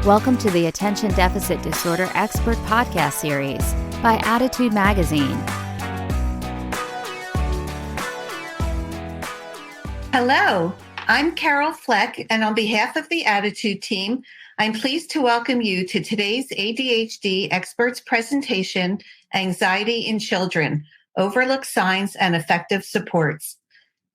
Welcome to the Attention Deficit Disorder Expert Podcast Series by Attitude Magazine. Hello, I'm Carol Fleck, and on behalf of the Attitude team, I'm pleased to welcome you to today's ADHD Experts presentation, Anxiety in Children, Overlooked Signs and Effective Supports.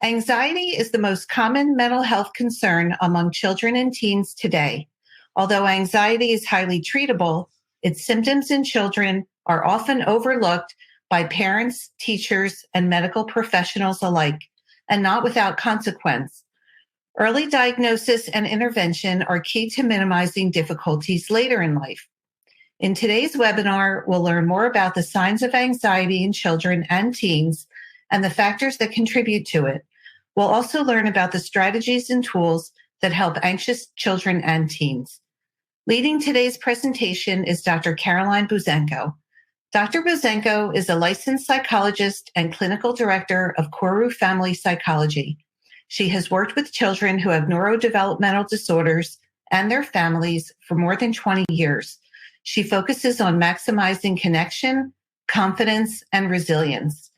Anxiety is the most common mental health concern among children and teens today. Although anxiety is highly treatable, its symptoms in children are often overlooked by parents, teachers, and medical professionals alike, and not without consequence. Early diagnosis and intervention are key to minimizing difficulties later in life. In today's webinar, we'll learn more about the signs of anxiety in children and teens and the factors that contribute to it. We'll also learn about the strategies and tools that help anxious children and teens. Leading today's presentation is Dr. Caroline Buzanko. Dr. Buzanko is a licensed psychologist and clinical director of Koru Family Psychology. She has worked with children who have neurodevelopmental disorders and their families for more than 20 years. She focuses on maximizing connection, confidence, and resilience.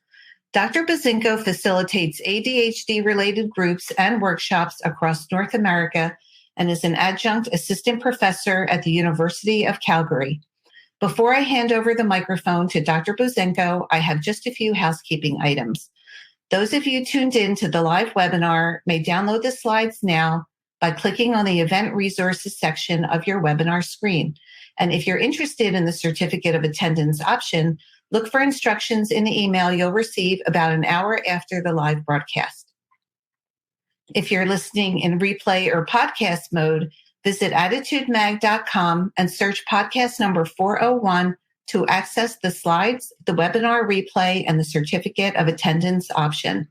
Dr. Buzanko facilitates ADHD-related groups and workshops across North America and is an adjunct assistant professor at the University of Calgary. Before I hand over the microphone to Dr. Buzanko, I have just a few housekeeping items. Those of you tuned in to the live webinar may download the slides now by clicking on the Event Resources section of your webinar screen. And if you're interested in the Certificate of Attendance option, look for instructions in the email you'll receive about an hour after the live broadcast. If you're listening in replay or podcast mode, visit attitudemag.com and search podcast number 401 to access the slides, the webinar replay, and the Certificate of Attendance option.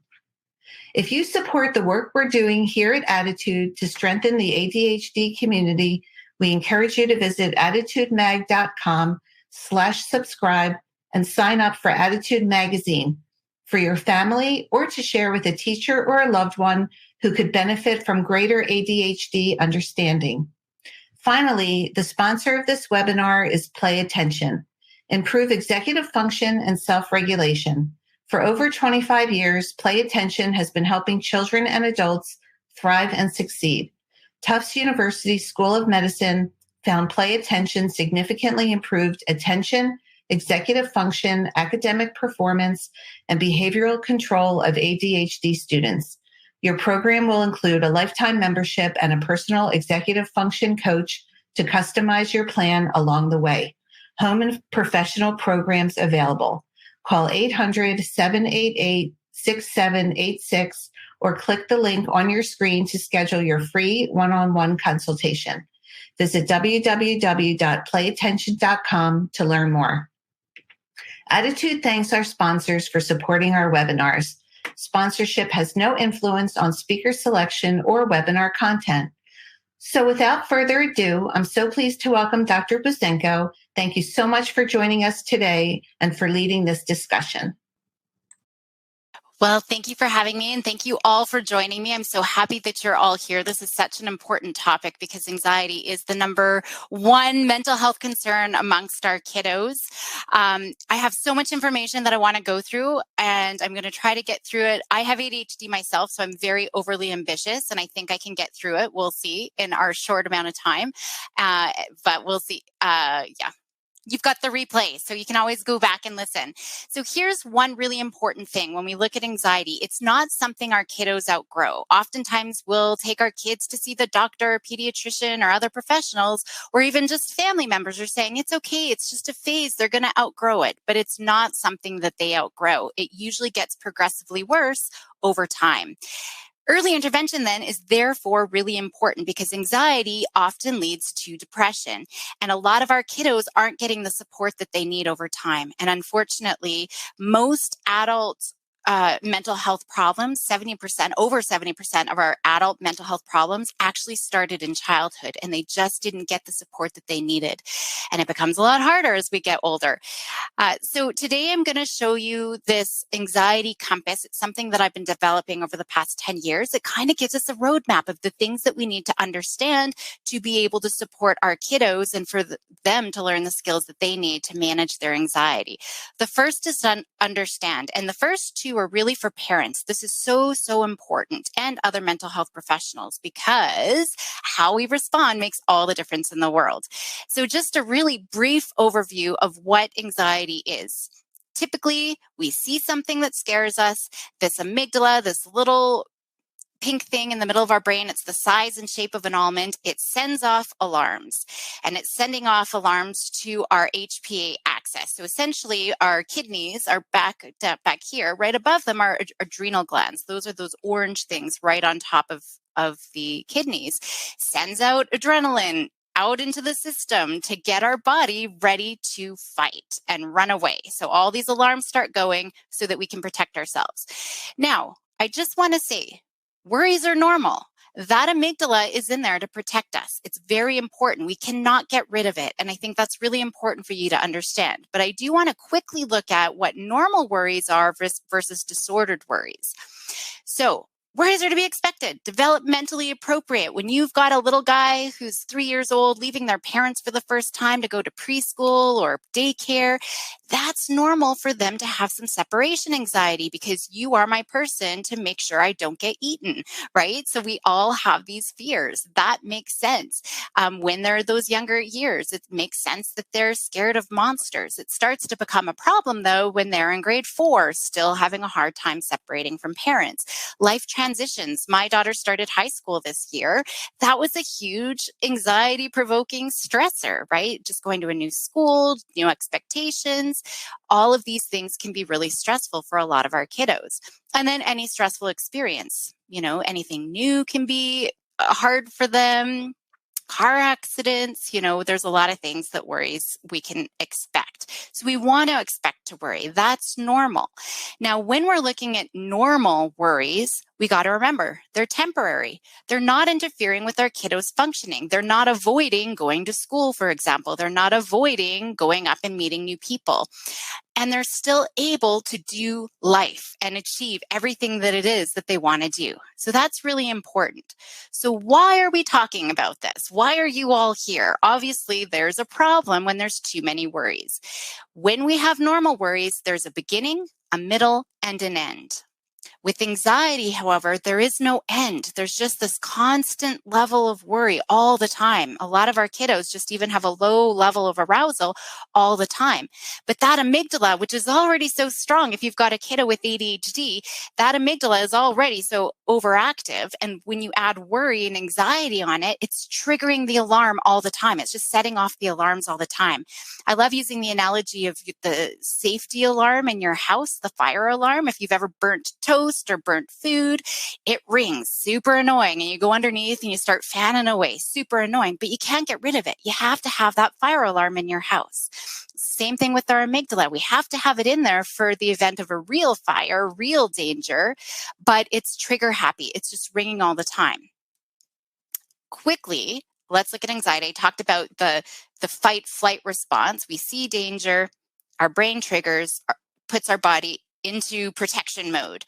If you support the work we're doing here at Attitude to strengthen the ADHD community, we encourage you to visit attitudemag.com/subscribe and sign up for Attitude Magazine for your family or to share with a teacher or a loved one who could benefit from greater ADHD understanding. Finally, the sponsor of this webinar is Play Attention, Improve Executive Function and Self-Regulation. For over 25 years, Play Attention has been helping children and adults thrive and succeed. Tufts University School of Medicine found Play Attention significantly improved attention, executive function, academic performance, and behavioral control of ADHD students. Your program will include a lifetime membership and a personal executive function coach to customize your plan along the way. Home and professional programs available. Call 800-788-6786 or click the link on your screen to schedule your free one-on-one consultation. Visit www.playattention.com to learn more. Attitude thanks our sponsors for supporting our webinars. Sponsorship has no influence on speaker selection or webinar content. So without further ado, I'm so pleased to welcome Dr. Buzanko. Thank you so much for joining us today and for leading this discussion. Well, thank you for having me, and thank you all for joining me. I'm so happy that you're all here. This is such an important topic because anxiety is the number one mental health concern amongst our kiddos. I have so much information that I want to go through, and I'm going to try to get through it. I have ADHD myself, so I'm very overly ambitious, and I think I can get through it. We'll see in our short amount of time, but we'll see. You've got the replay, so you can always go back and listen. So here's one really important thing. When we look at anxiety, it's not something our kiddos outgrow. Oftentimes, we'll take our kids to see the doctor, pediatrician, or other professionals, or even just family members are saying, it's okay, it's just a phase, they're going to outgrow it. But it's not something that they outgrow. It usually gets progressively worse over time. Early intervention then is therefore really important because anxiety often leads to depression. And a lot of our kiddos aren't getting the support that they need over time. And unfortunately, most adult mental health problems, 70%, over 70% of our adult mental health problems actually started in childhood, and they just didn't get the support that they needed. And it becomes a lot harder as we get older. So today I'm going to show you this anxiety compass. It's something that I've been developing over the past 10 years. It kind of gives us a roadmap of the things that we need to understand to be able to support our kiddos and for them to learn the skills that they need to manage their anxiety. The first is to understand, and the first two are really for parents. This is so, so important, and other mental health professionals, because how we respond makes all the difference in the world. So just a really brief overview of what anxiety is. Typically, we see something that scares us. This amygdala, this little pink thing in the middle of our brain, it's the size and shape of an almond. It sends off alarms, and it's sending off alarms to our HPA axis. So essentially, our kidneys are back here. Right above them are adrenal glands. Those are those orange things right on top of the kidneys. Sends out adrenaline out into the system to get our body ready to fight and run away. So all these alarms start going so that we can protect ourselves. Now, I just want to say, worries are normal. That amygdala is in there to protect us. It's very important. We cannot get rid of it. And I think that's really important for you to understand. But I do want to quickly look at what normal worries are versus disordered worries. So, worries are to be expected, developmentally appropriate. When you've got a little guy who's 3 years old leaving their parents for the first time to go to preschool or daycare, that's normal for them to have some separation anxiety, because you are my person to make sure I don't get eaten, right? So we all have these fears. That makes sense. When they're those younger years, it makes sense that they're scared of monsters. It starts to become a problem, though, when they're in grade 4, still having a hard time separating from parents. Life transitions. My daughter started high school this year. That was a huge anxiety-provoking stressor, right? Just going to a new school, new expectations. All of these things can be really stressful for a lot of our kiddos. And then any stressful experience, anything new can be hard for them. Car accidents, there's a lot of things that worries we can expect. So we want to expect to worry. That's normal. Now, when we're looking at normal worries, we got to remember they're temporary. They're not interfering with our kiddos' functioning. They're not avoiding going to school, for example. They're not avoiding going up and meeting new people. And they're still able to do life and achieve everything that it is that they want to do. So that's really important. So why are we talking about this? Why are you all here? Obviously, there's a problem when there's too many worries. When we have normal worries, there's a beginning, a middle, and an end. With anxiety, however, there is no end. There's just this constant level of worry all the time. A lot of our kiddos just even have a low level of arousal all the time. But that amygdala, which is already so strong, if you've got a kiddo with ADHD, that amygdala is already so overactive. And when you add worry and anxiety on it, it's triggering the alarm all the time. It's just setting off the alarms all the time. I love using the analogy of the safety alarm in your house, the fire alarm. If you've ever burnt toast or burnt food, it rings, super annoying. And you go underneath and you start fanning away, super annoying, but you can't get rid of it. You have to have that fire alarm in your house. Same thing with our amygdala. We have to have it in there for the event of a real fire, real danger, but it's trigger happy. It's just ringing all the time. Quickly, let's look at anxiety. I talked about the fight flight response. We see danger, our brain triggers, puts our body into protection mode.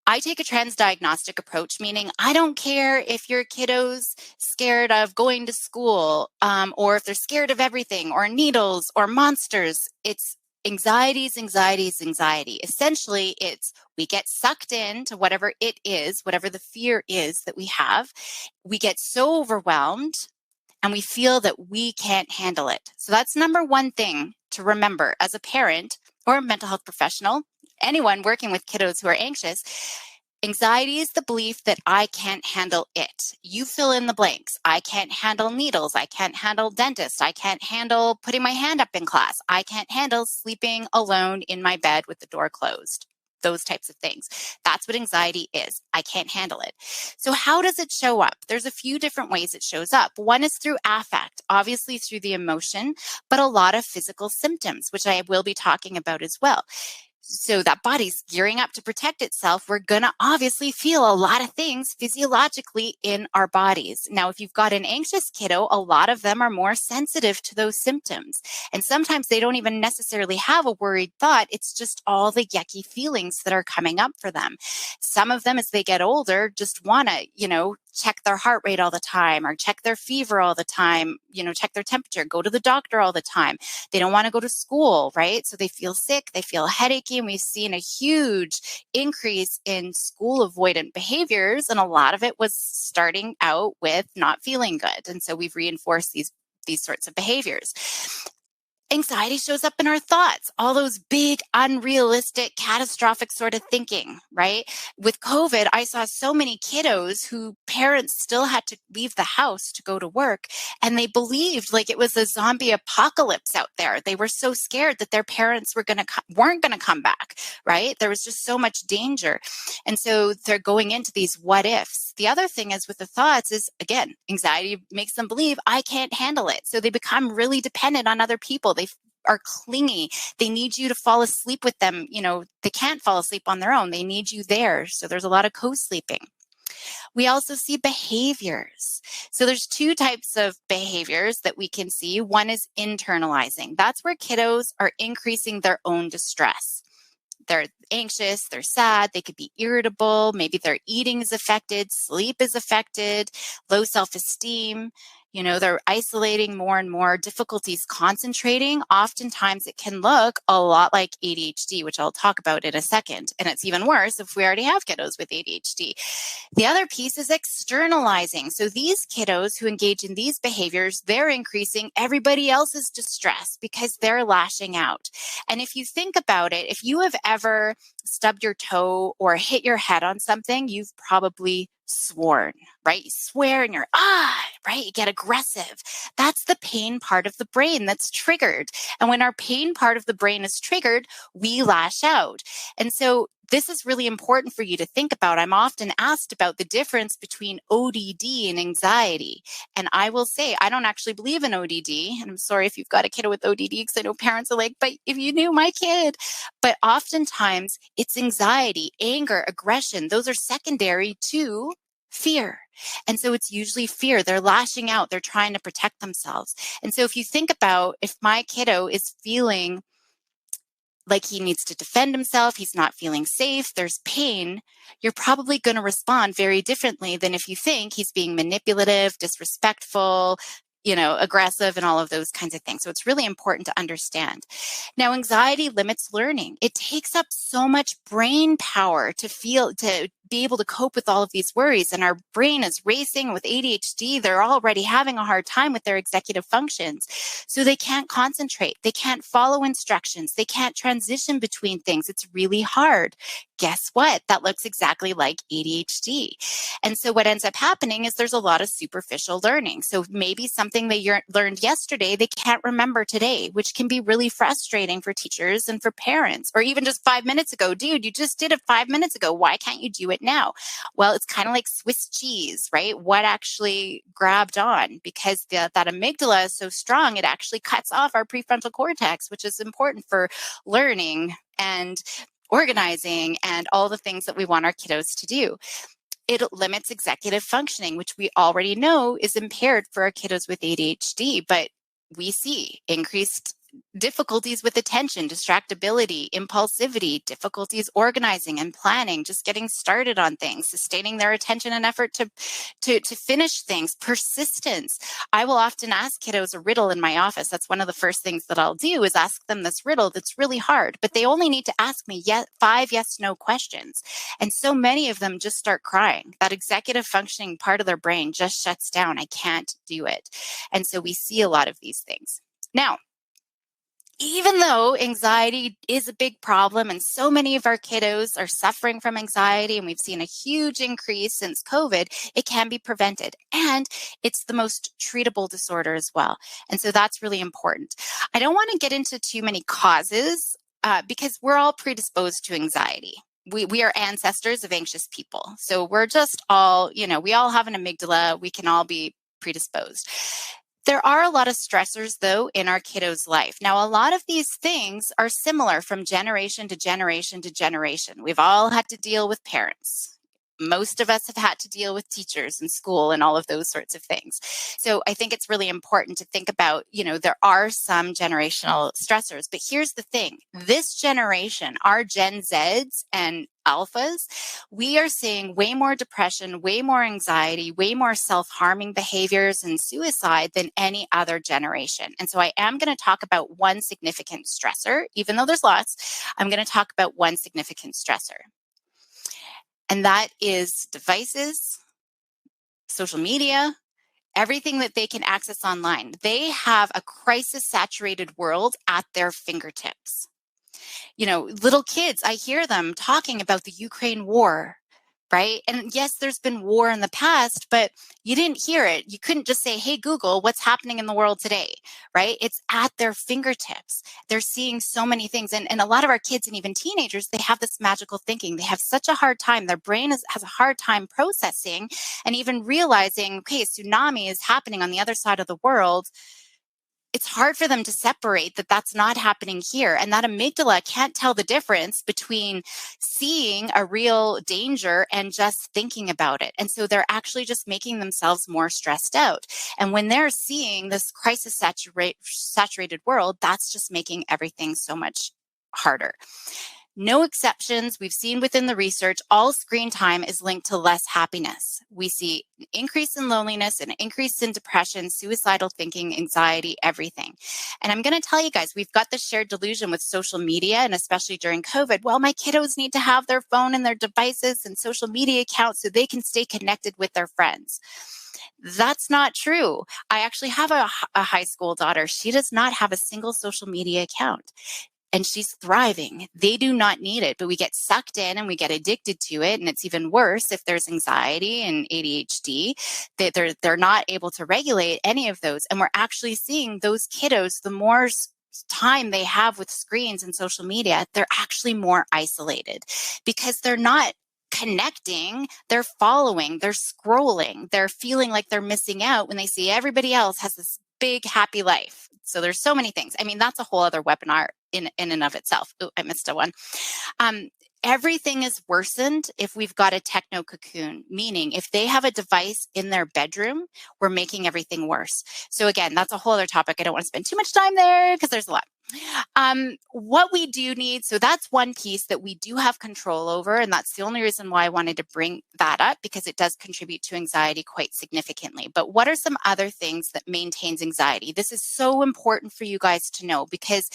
I take a transdiagnostic approach, meaning I don't care if your kiddo's scared of going to school, or if they're scared of everything, or needles, or monsters. It's anxieties. Essentially, it's we get sucked into whatever it is, whatever the fear is that we have. We get so overwhelmed and we feel that we can't handle it. So that's number one thing to remember as a parent or a mental health professional, anyone working with kiddos who are anxious. Anxiety is the belief that I can't handle it. You fill in the blanks. I can't handle needles. I can't handle dentists. I can't handle putting my hand up in class. I can't handle sleeping alone in my bed with the door closed. Those types of things. That's what anxiety is. I can't handle it. So how does it show up? There's a few different ways it shows up. One is through affect, obviously through the emotion, but a lot of physical symptoms, which I will be talking about as well. So that body's gearing up to protect itself. We're going to obviously feel a lot of things physiologically in our bodies. Now, if you've got an anxious kiddo, a lot of them are more sensitive to those symptoms. And sometimes they don't even necessarily have a worried thought. It's just all the yucky feelings that are coming up for them. Some of them, as they get older, just want to, check their heart rate all the time, or check their fever all the time, check their temperature, go to the doctor all the time. They don't want to go to school, right? So they feel sick, they feel headachy, and we've seen a huge increase in school avoidant behaviors. And a lot of it was starting out with not feeling good. And so we've reinforced these sorts of behaviors. Anxiety shows up in our thoughts, all those big, unrealistic, catastrophic sort of thinking, right? With COVID, I saw so many kiddos who parents still had to leave the house to go to work, and they believed like it was a zombie apocalypse out there. They were so scared that their parents weren't going to come back, right? There was just so much danger. And so they're going into these what ifs. The other thing is with the thoughts is, again, anxiety makes them believe I can't handle it. So they become really dependent on other people. They are clingy. They need you to fall asleep with them. They can't fall asleep on their own. They need you there. So there's a lot of co-sleeping. We also see behaviors. So there's two types of behaviors that we can see. One is internalizing. That's where kiddos are increasing their own distress. They're anxious, they're sad, they could be irritable, maybe their eating is affected, sleep is affected, low self-esteem. They're isolating more and more, difficulties concentrating. Oftentimes it can look a lot like ADHD, which I'll talk about in a second. And it's even worse if we already have kiddos with ADHD. The other piece is externalizing. So these kiddos who engage in these behaviors, they're increasing everybody else's distress because they're lashing out. And if you think about it, if you have ever stubbed your toe or hit your head on something, you've probably sworn, right? You swear and you're, right? You get aggressive. That's the pain part of the brain that's triggered. And when our pain part of the brain is triggered, we lash out. And so this is really important for you to think about. I'm often asked about the difference between ODD and anxiety. And I will say, I don't actually believe in ODD. And I'm sorry if you've got a kid with ODD, because I know parents are like, but if you knew my kid. But oftentimes it's anxiety, anger, aggression. Those are secondary to fear. And so it's usually fear. They're lashing out. They're trying to protect themselves. And so if you think about if my kiddo is feeling like he needs to defend himself, he's not feeling safe, there's pain, you're probably going to respond very differently than if you think he's being manipulative, disrespectful, aggressive, and all of those kinds of things. So it's really important to understand. Now, anxiety limits learning. It takes up so much brain power to be able to cope with all of these worries. And our brain is racing. With ADHD, they're already having a hard time with their executive functions. So they can't concentrate. They can't follow instructions. They can't transition between things. It's really hard. Guess what? That looks exactly like ADHD. And so what ends up happening is there's a lot of superficial learning. So maybe something they learned yesterday, they can't remember today, which can be really frustrating for teachers and for parents. Or even just 5 minutes ago, dude, you just did it 5 minutes ago. Why can't you do it now? Well, it's kind of like Swiss cheese, right? What actually grabbed on? Because that amygdala is so strong, it actually cuts off our prefrontal cortex, which is important for learning and organizing and all the things that we want our kiddos to do. It limits executive functioning, which we already know is impaired for our kiddos with ADHD, but we see increased difficulties with attention, distractibility, impulsivity, difficulties organizing and planning, just getting started on things, sustaining their attention and effort to finish things, persistence. I will often ask kiddos a riddle in my office. That's one of the first things that I'll do is ask them this riddle that's really hard, but they only need to ask me 5 yes/no questions. And so many of them just start crying. That executive functioning part of their brain just shuts down. I can't do it. And so we see a lot of these things. Now, even though anxiety is a big problem and so many of our kiddos are suffering from anxiety and we've seen a huge increase since COVID, it can be prevented. And it's the most treatable disorder as well. And so that's really important. I don't want to get into too many causes because we're all predisposed to anxiety. We are ancestors of anxious people. So we're just all, we all have an amygdala. We can all be predisposed. There are a lot of stressors, though, in our kiddos' life. Now, a lot of these things are similar from generation to generation to generation. We've all had to deal with parents. Most of us have had to deal with teachers in school and all of those sorts of things. So I think it's really important to think about, there are some generational stressors, but here's the thing. This generation, our Gen Zs and Alphas, we are seeing way more depression, way more anxiety, way more self-harming behaviors and suicide than any other generation. And so I am going to talk about one significant stressor, even though there's lots. I'm going to talk about one significant stressor. And that is devices, social media, everything that they can access online. They have a crisis-saturated world at their fingertips. Little kids, I hear them talking about the Ukraine war, right? And yes, there's been war in the past, but you didn't hear it. You couldn't just say, hey, Google, what's happening in the world today, right? It's at their fingertips. They're seeing so many things. And a lot of our kids and even teenagers, they have this magical thinking. They have such a hard time. Their brain has a hard time processing and even realizing, okay, a tsunami is happening on the other side of the world. It's hard for them to separate that that's not happening here. And that amygdala can't tell the difference between seeing a real danger and just thinking about it. And so they're actually just making themselves more stressed out. And when they're seeing this crisis saturated world, that's just making everything so much harder. No exceptions. We've seen within the research, all screen time is linked to less happiness. We see an increase in loneliness, an increase in depression, suicidal thinking, anxiety, everything. And I'm going to tell you guys, we've got this shared delusion with social media, and especially during COVID. Well, my kiddos need to have their phone and their devices and social media accounts so they can stay connected with their friends. That's not true. I actually have a high school daughter. She does not have a single social media account. And she's thriving. They do not need it, but we get sucked in and we get addicted to it. And it's even worse if there's anxiety and ADHD, that they're not able to regulate any of those. And we're actually seeing those kiddos, the more time they have with screens and social media, they're actually more isolated because they're not connecting, they're following, they're scrolling, they're feeling like they're missing out when they see everybody else has this big happy life. So there's so many things. I mean, that's a whole other webinar in and of itself. Oh, I missed a one. Everything is worsened if we've got a techno cocoon, meaning if they have a device in their bedroom, we're making everything worse. So again, that's a whole other topic. I don't want to spend too much time there because there's a lot. What we do need, so that's one piece that we do have control over, and that's the only reason why I wanted to bring that up, because it does contribute to anxiety quite significantly. But what are some other things that maintains anxiety? This is so important for you guys to know, because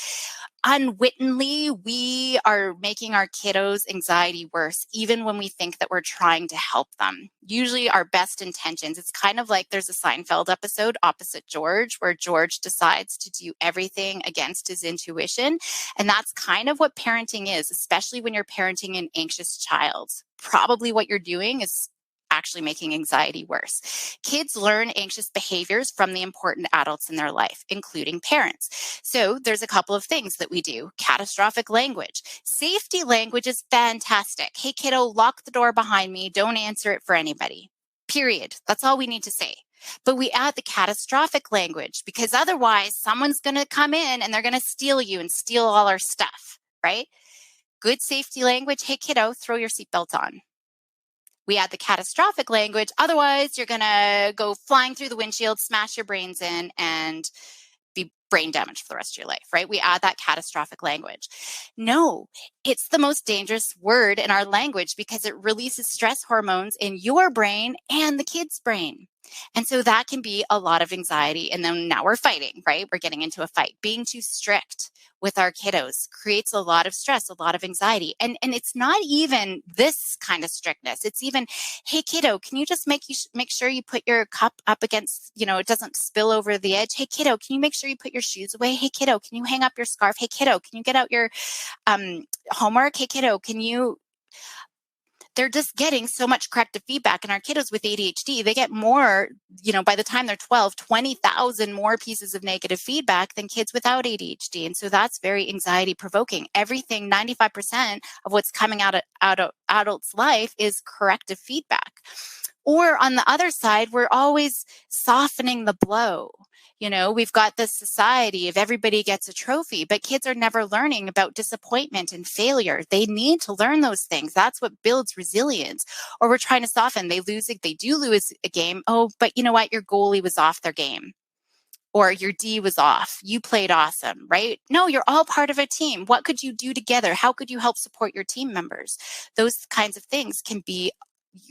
unwittingly, we are making our kiddos' anxiety worse, even when we think that we're trying to help them. Usually our best intentions. It's kind of like there's a Seinfeld episode, Opposite George, where George decides to do everything against his intuition. And that's kind of what parenting is, especially when you're parenting an anxious child. Probably what you're doing is actually making anxiety worse. Kids learn anxious behaviors from the important adults in their life, including parents. So there's a couple of things that we do. Catastrophic language. Safety language is fantastic. Hey, kiddo, lock the door behind me. Don't answer it for anybody. Period. That's all we need to say. But we add the catastrophic language because otherwise someone's going to come in and they're going to steal you and steal all our stuff, right? Good safety language. Hey, kiddo, throw your seatbelt on. We add the catastrophic language. Otherwise, you're going to go flying through the windshield, smash your brains in, and be brain damaged for the rest of your life, right? We add that catastrophic language. No, it's the most dangerous word in our language because it releases stress hormones in your brain and the kid's brain. And so that can be a lot of anxiety. And then now we're fighting, right? We're getting into a fight. Being too strict with our kiddos creates a lot of stress, a lot of anxiety. And it's not even this kind of strictness. It's even, hey, kiddo, can you just make sure you put your cup up against, it doesn't spill over the edge? Hey, kiddo, can you make sure you put your shoes away? Hey, kiddo, can you hang up your scarf? Hey, kiddo, can you get out your homework? Hey, kiddo, they're just getting so much corrective feedback. And our kiddos with ADHD, they get more, by the time they're 12, 20,000 more pieces of negative feedback than kids without ADHD. And so that's very anxiety provoking. Everything, 95% of what's coming out of adults' life is corrective feedback. Or on the other side, we're always softening the blow. We've got this society of everybody gets a trophy, but kids are never learning about disappointment and failure. They need to learn those things. That's what builds resilience. Or we're trying to soften. They do lose a game. Oh, but you know what? Your goalie was off their game. Or your D was off. You played awesome, right? No, you're all part of a team. What could you do together? How could you help support your team members? Those kinds of things can be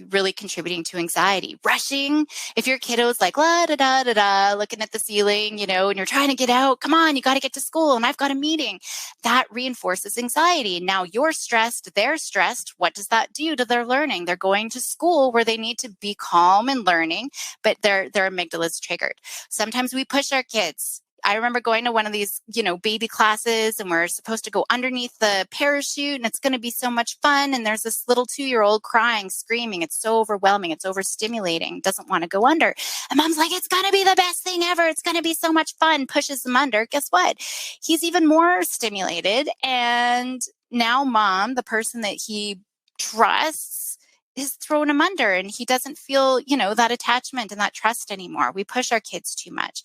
really contributing to anxiety. Rushing, if your kiddo's like, la da da da da, looking at the ceiling, and you're trying to get out, come on, you got to get to school and I've got a meeting. That reinforces anxiety. Now you're stressed, they're stressed. What does that do to their learning? They're going to school where they need to be calm and learning, but their amygdala is triggered. Sometimes we push our kids. I remember going to one of these, baby classes, and we're supposed to go underneath the parachute and it's going to be so much fun. And there's this little 2-year-old crying, screaming. It's so overwhelming. It's overstimulating. Doesn't want to go under. And mom's like, it's going to be the best thing ever. It's going to be so much fun. Pushes him under. Guess what? He's even more stimulated. And now mom, the person that he trusts, is throwing him under, and he doesn't feel, that attachment and that trust anymore. We push our kids too much.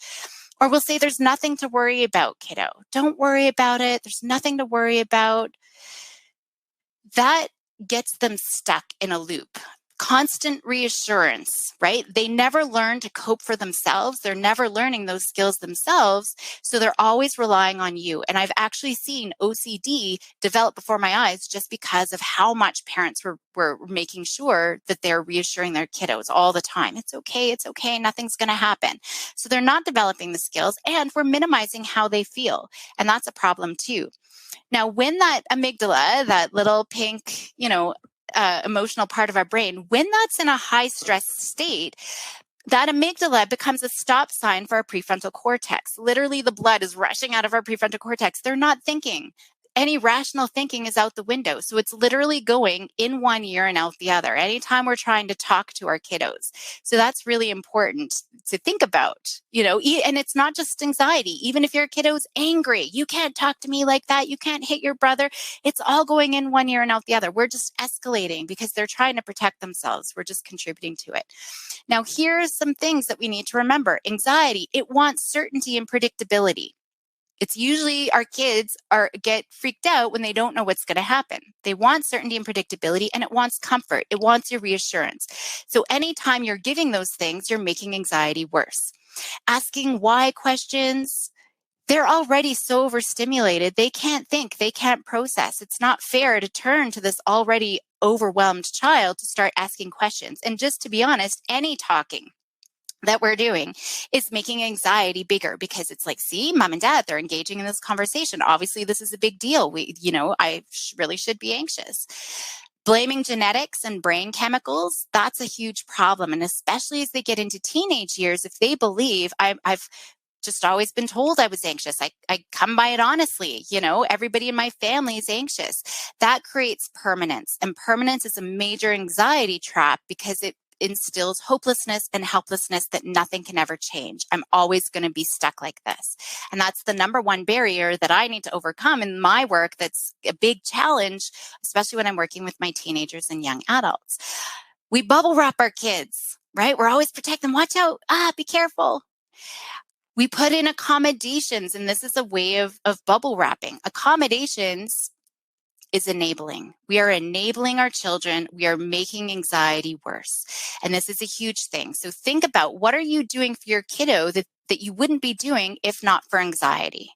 Or we'll say, there's nothing to worry about, kiddo. Don't worry about it. There's nothing to worry about. That gets them stuck in a loop. Constant reassurance, right? They never learn to cope for themselves. They're never learning those skills themselves. So they're always relying on you. And I've actually seen OCD develop before my eyes just because of how much parents were making sure that they're reassuring their kiddos all the time. It's okay, nothing's going to happen. So they're not developing the skills, and we're minimizing how they feel. And that's a problem too. Now, when that amygdala, that little pink, emotional part of our brain, when that's in a high stress state, that amygdala becomes a stop sign for our prefrontal cortex. Literally, the blood is rushing out of our prefrontal cortex. They're not thinking. Any rational thinking is out the window. So it's literally going in one ear and out the other anytime we're trying to talk to our kiddos. So that's really important to think about, and it's not just anxiety. Even if your kiddo's angry, you can't talk to me like that. You can't hit your brother. It's all going in one ear and out the other. We're just escalating because they're trying to protect themselves. We're just contributing to it. Now, here's some things that we need to remember. Anxiety, it wants certainty and predictability. It's usually our kids get freaked out when they don't know what's going to happen. They want certainty and predictability, and it wants comfort. It wants your reassurance. So anytime you're giving those things, you're making anxiety worse. Asking why questions, they're already so overstimulated. They can't think. They can't process. It's not fair to turn to this already overwhelmed child to start asking questions. And just to be honest, any talking that we're doing is making anxiety bigger, because it's like, see, mom and dad, they're engaging in this conversation. Obviously, this is a big deal. I really should be anxious. Blaming genetics and brain chemicals, that's a huge problem. And especially as they get into teenage years, if they believe, I've just always been told I was anxious. I come by it honestly. Everybody in my family is anxious. That creates permanence. And permanence is a major anxiety trap because it instills hopelessness and helplessness that nothing can ever change. I'm always going to be stuck like this. And that's the number one barrier that I need to overcome in my work. That's a big challenge, especially when I'm working with my teenagers and young adults. We bubble wrap our kids, right? We're always protect them. Watch out. Be careful. We put in accommodations, and this is a way of bubble wrapping. Accommodations is enabling. We are enabling our children. We are making anxiety worse. And this is a huge thing. So think about, what are you doing for your kiddo that you wouldn't be doing if not for anxiety?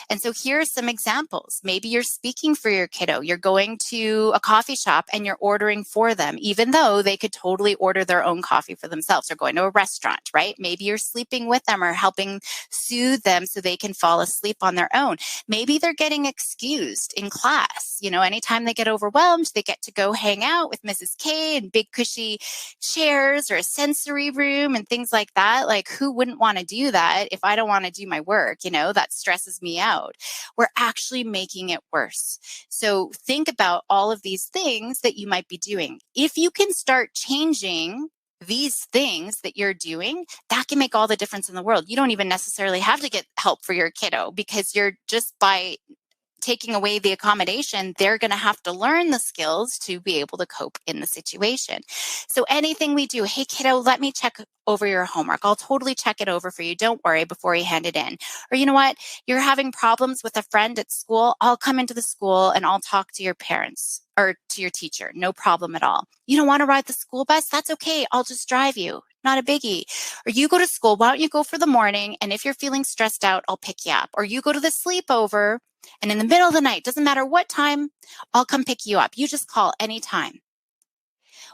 And so here are some examples. Maybe you're speaking for your kiddo. You're going to a coffee shop and you're ordering for them, even though they could totally order their own coffee for themselves, or going to a restaurant, right? Maybe you're sleeping with them or helping soothe them so they can fall asleep on their own. Maybe they're getting excused in class. Anytime they get overwhelmed, they get to go hang out with Mrs. K in big cushy chairs or a sensory room and things like that. Like, who wouldn't want to do that if I don't want to do my work? That stresses me out. We're actually making it worse. So think about all of these things that you might be doing. If you can start changing these things that you're doing, that can make all the difference in the world. You don't even necessarily have to get help for your kiddo, because you're just by taking away the accommodation, they're going to have to learn the skills to be able to cope in the situation. So anything we do, hey, kiddo, let me check over your homework. I'll totally check it over for you. Don't worry before you hand it in. Or you know what? You're having problems with a friend at school. I'll come into the school and I'll talk to your parents or to your teacher. No problem at all. You don't want to ride the school bus? That's okay. I'll just drive you. Not a biggie. Or you go to school. Why don't you go for the morning? And if you're feeling stressed out, I'll pick you up. Or you go to the sleepover and in the middle of the night, doesn't matter what time, I'll come pick you up. You just call anytime.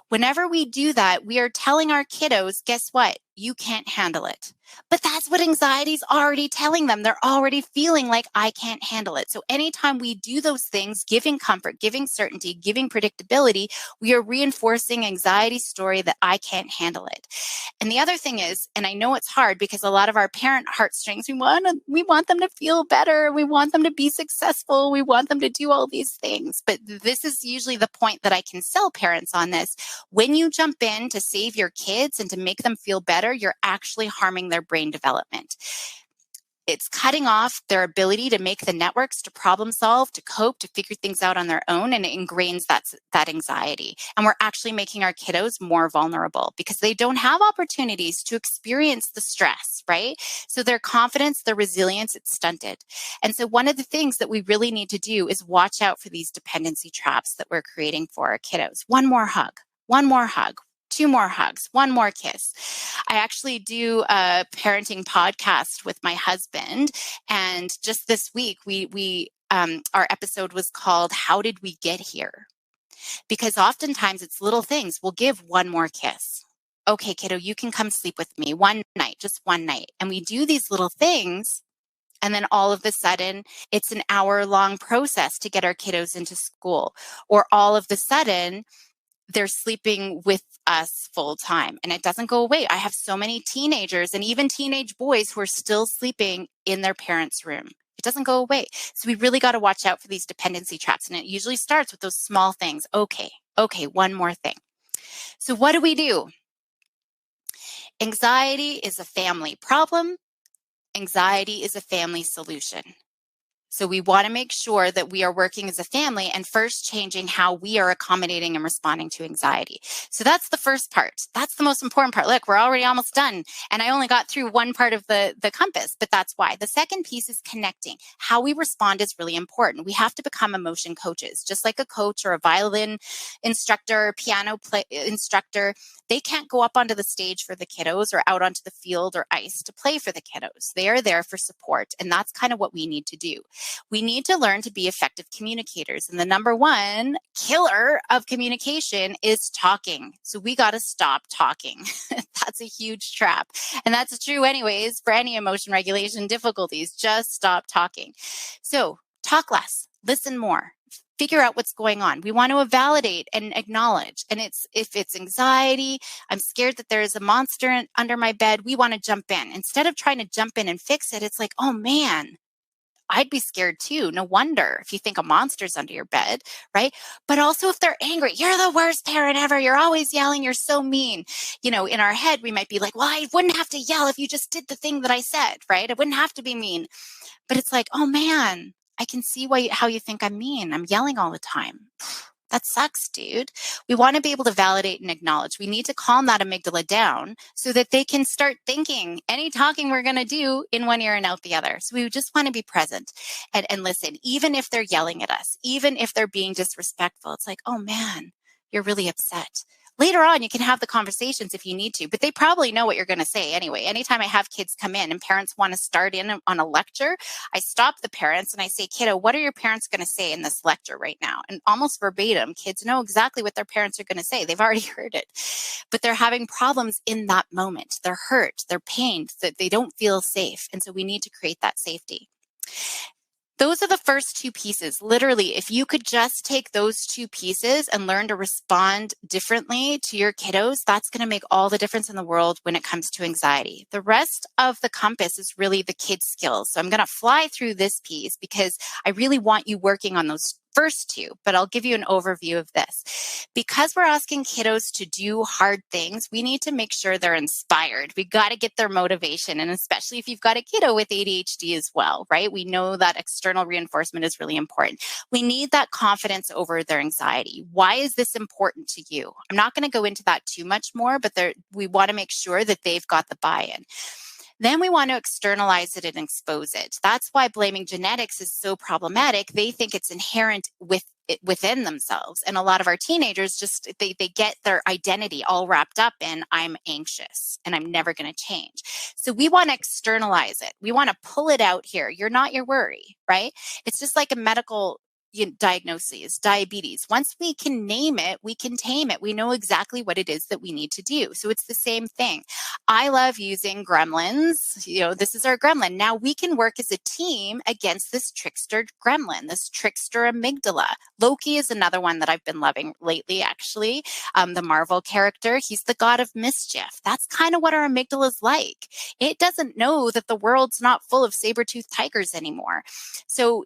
Whenever we do that, we are telling our kiddos, guess what? You can't handle it. But that's what anxiety is already telling them. They're already feeling like I can't handle it. So anytime we do those things, giving comfort, giving certainty, giving predictability, we are reinforcing anxiety's story that I can't handle it. And the other thing is, and I know it's hard because a lot of our parent heartstrings, we want them to feel better. We want them to be successful. We want them to do all these things. But this is usually the point that I can sell parents on this. When you jump in to save your kids and to make them feel better, you're actually harming their brain development. It's cutting off their ability to make the networks, to problem solve, to cope, to figure things out on their own, and it ingrains that anxiety. And we're actually making our kiddos more vulnerable because they don't have opportunities to experience the stress, right? So their confidence, their resilience, it's stunted. And so one of the things that we really need to do is watch out for these dependency traps that we're creating for our kiddos. One more hug, 2 more hugs, 1 more kiss. I actually do a parenting podcast with my husband. And just this week, our episode was called, How Did We Get Here? Because oftentimes it's little things. We'll give 1 more kiss. Okay, kiddo, you can come sleep with me one night, just one night. And we do these little things. And then all of a sudden, it's an hour-long process to get our kiddos into school. Or all of a sudden, they're sleeping with us full time and it doesn't go away. I have so many teenagers and even teenage boys who are still sleeping in their parents' room. It doesn't go away. So we really got to watch out for these dependency traps. And it usually starts with those small things. Okay, 1 more thing. So what do? Anxiety is a family problem. Anxiety is a family solution. So we want to make sure that we are working as a family and first changing how we are accommodating and responding to anxiety. So that's the first part. That's the most important part. Look, we're already almost done. And I only got through one part of the compass, but that's why. The second piece is connecting. How we respond is really important. We have to become emotion coaches, just like a coach or a violin instructor, piano instructor. They can't go up onto the stage for the kiddos or out onto the field or ice to play for the kiddos. They are there for support. And that's kind of what we need to do. We need to learn to be effective communicators. And the number one killer of communication is talking. So we got to stop talking. That's a huge trap. And that's true anyways for any emotion regulation difficulties. Just stop talking. So talk less, listen more. Figure out what's going on. We want to validate and acknowledge. And if it's anxiety, I'm scared that there is a monster under my bed, we want to jump in. Instead of trying to jump in and fix it, it's like, oh man, I'd be scared too. No wonder if you think a monster's under your bed, right? But also if they're angry, you're the worst parent ever. You're always yelling. You're so mean. You know, in our head, we might be like, well, I wouldn't have to yell if you just did the thing that I said, right? I wouldn't have to be mean. But it's like, oh man, I can see how you think I'm mean. I'm yelling all the time. That sucks, dude. We want to be able to validate and acknowledge. We need to calm that amygdala down so that they can start thinking any talking we're going to do in one ear and out the other. So we just want to be present and listen, even if they're yelling at us, even if they're being disrespectful. It's like, oh man, you're really upset. Later on, you can have the conversations if you need to, but they probably know what you're going to say anyway. Anytime I have kids come in and parents want to start in on a lecture, I stop the parents and I say, kiddo, what are your parents going to say in this lecture right now? And almost verbatim, kids know exactly what their parents are going to say. They've already heard it, but they're having problems in that moment. They're hurt, they're pained, that they don't feel safe. And so we need to create that safety. Those are the first 2 pieces. Literally, if you could just take those 2 pieces and learn to respond differently to your kiddos, that's going to make all the difference in the world when it comes to anxiety. The rest of the compass is really the kid skills. So I'm going to fly through this piece because I really want you working on those first two, but I'll give you an overview of this. Because we're asking kiddos to do hard things, we need to make sure they're inspired. We got to get their motivation. And especially if you've got a kiddo with ADHD as well, right? We know that external reinforcement is really important. We need that confidence over their anxiety. Why is this important to you? I'm not going to go into that too much more, but we want to make sure that they've got the buy-in. Then we want to externalize it and expose it. That's why blaming genetics is so problematic. They think it's inherent within themselves. And a lot of our teenagers they get their identity all wrapped up in, I'm anxious and I'm never going to change. So we want to externalize it. We want to pull it out here. You're not your worry, right? It's just like a medical diagnoses, diabetes. Once we can name it, we can tame it. We know exactly what it is that we need to do. So it's the same thing. I love using gremlins. This is our gremlin. Now we can work as a team against this trickster gremlin, this trickster amygdala. Loki is another one that I've been loving lately, actually. The Marvel character, he's the god of mischief. That's kind of what our amygdala is like. It doesn't know that the world's not full of saber-toothed tigers anymore. So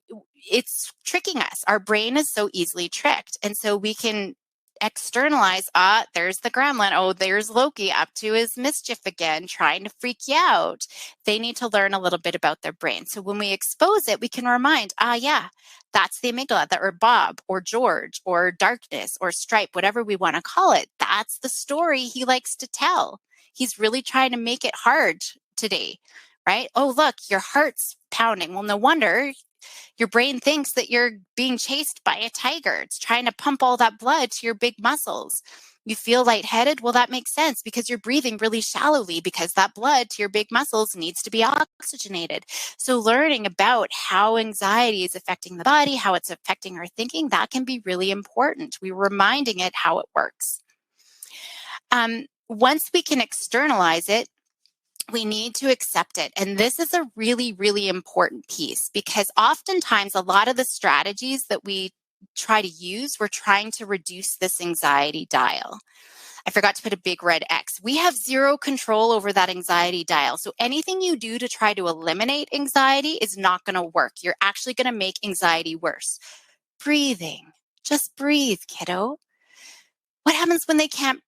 it's tricking us. Our brain is so easily tricked. And so we can externalize, there's the gremlin. Oh, there's Loki up to his mischief again, trying to freak you out. They need to learn a little bit about their brain. So when we expose it, we can remind, yeah, that's the amygdala, or Bob, or George, or darkness, or stripe, whatever we want to call it. That's the story he likes to tell. He's really trying to make it hard today, right? Oh, look, your heart's pounding. Well, no wonder. Your brain thinks that you're being chased by a tiger. It's trying to pump all that blood to your big muscles. You feel lightheaded? Well, that makes sense because you're breathing really shallowly because that blood to your big muscles needs to be oxygenated. So learning about how anxiety is affecting the body, how it's affecting our thinking, that can be really important. We're reminding it how it works. Once we can externalize it, we need to accept it. And this is a really, really important piece because oftentimes a lot of the strategies that we try to use, we're trying to reduce this anxiety dial. I forgot to put a big red X. We have zero control over that anxiety dial. So anything you do to try to eliminate anxiety is not going to work. You're actually going to make anxiety worse. Breathing. Just breathe, kiddo. What happens when they can't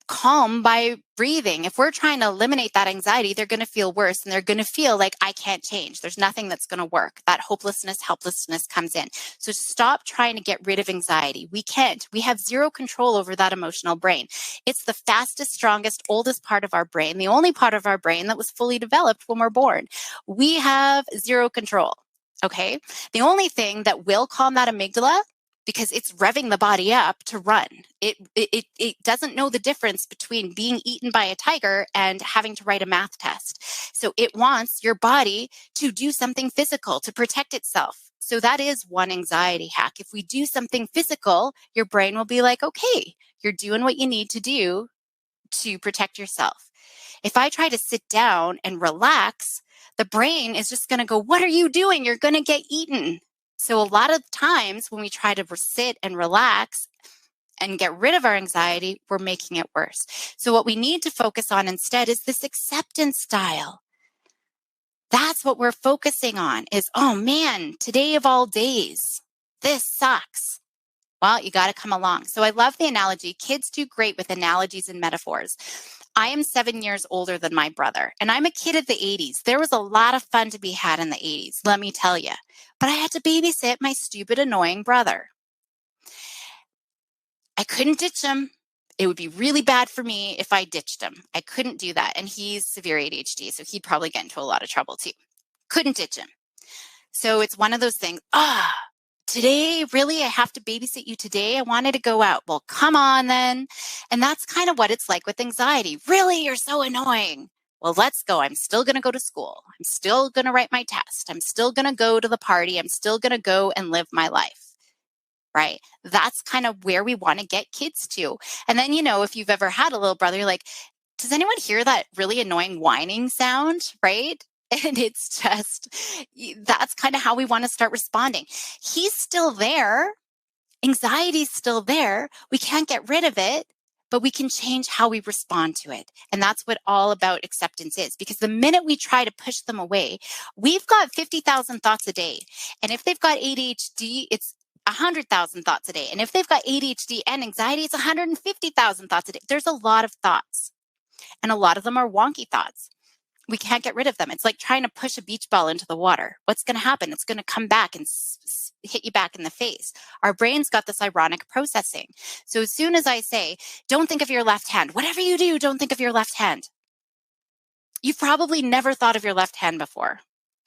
calm by breathing? If we're trying to eliminate that anxiety, they're going to feel worse and they're going to feel like I can't change. There's nothing that's going to work. That hopelessness, helplessness comes in. So stop trying to get rid of anxiety. We can't. We have zero control over that emotional brain. It's the fastest, strongest, oldest part of our brain, the only part of our brain that was fully developed when we're born. We have zero control. Okay. The only thing that will calm that amygdala, because it's revving the body up to run. It doesn't know the difference between being eaten by a tiger and having to write a math test. So it wants your body to do something physical to protect itself. So that is one anxiety hack. If we do something physical, your brain will be like, okay, you're doing what you need to do to protect yourself. If I try to sit down and relax, the brain is just going to go, what are you doing? You're going to get eaten. So a lot of times when we try to sit and relax and get rid of our anxiety, we're making it worse. So what we need to focus on instead is this acceptance style. That's what we're focusing on is, oh man, today of all days, this sucks. Well, you got to come along. So I love the analogy. Kids do great with analogies and metaphors. I am 7 years older than my brother, and I'm a kid of the 80s. There was a lot of fun to be had in the 80s, let me tell you. But I had to babysit my stupid, annoying brother. I couldn't ditch him. It would be really bad for me if I ditched him. I couldn't do that. And he's severe ADHD, so he'd probably get into a lot of trouble too. Couldn't ditch him. So it's one of those things, today, really, I have to babysit you today? I wanted to go out. Well, come on then. And that's kind of what it's like with anxiety. Really, you're so annoying. Well, let's go. I'm still going to go to school. I'm still going to write my test. I'm still going to go to the party. I'm still going to go and live my life, right? That's kind of where we want to get kids to. And then, if you've ever had a little brother, you're like, does anyone hear that really annoying whining sound, right? And it's just, that's kind of how we want to start responding. He's still there. Anxiety's still there. We can't get rid of it, but we can change how we respond to it. And that's what all about acceptance is. Because the minute we try to push them away, we've got 50,000 thoughts a day. And if they've got ADHD, it's 100,000 thoughts a day. And if they've got ADHD and anxiety, it's 150,000 thoughts a day. There's a lot of thoughts, and a lot of them are wonky thoughts. We can't get rid of them. It's like trying to push a beach ball into the water. What's going to happen? It's going to come back and hit you back in the face. Our brain's got this ironic processing. So as soon as I say, don't think of your left hand, whatever you do, don't think of your left hand. You've probably never thought of your left hand before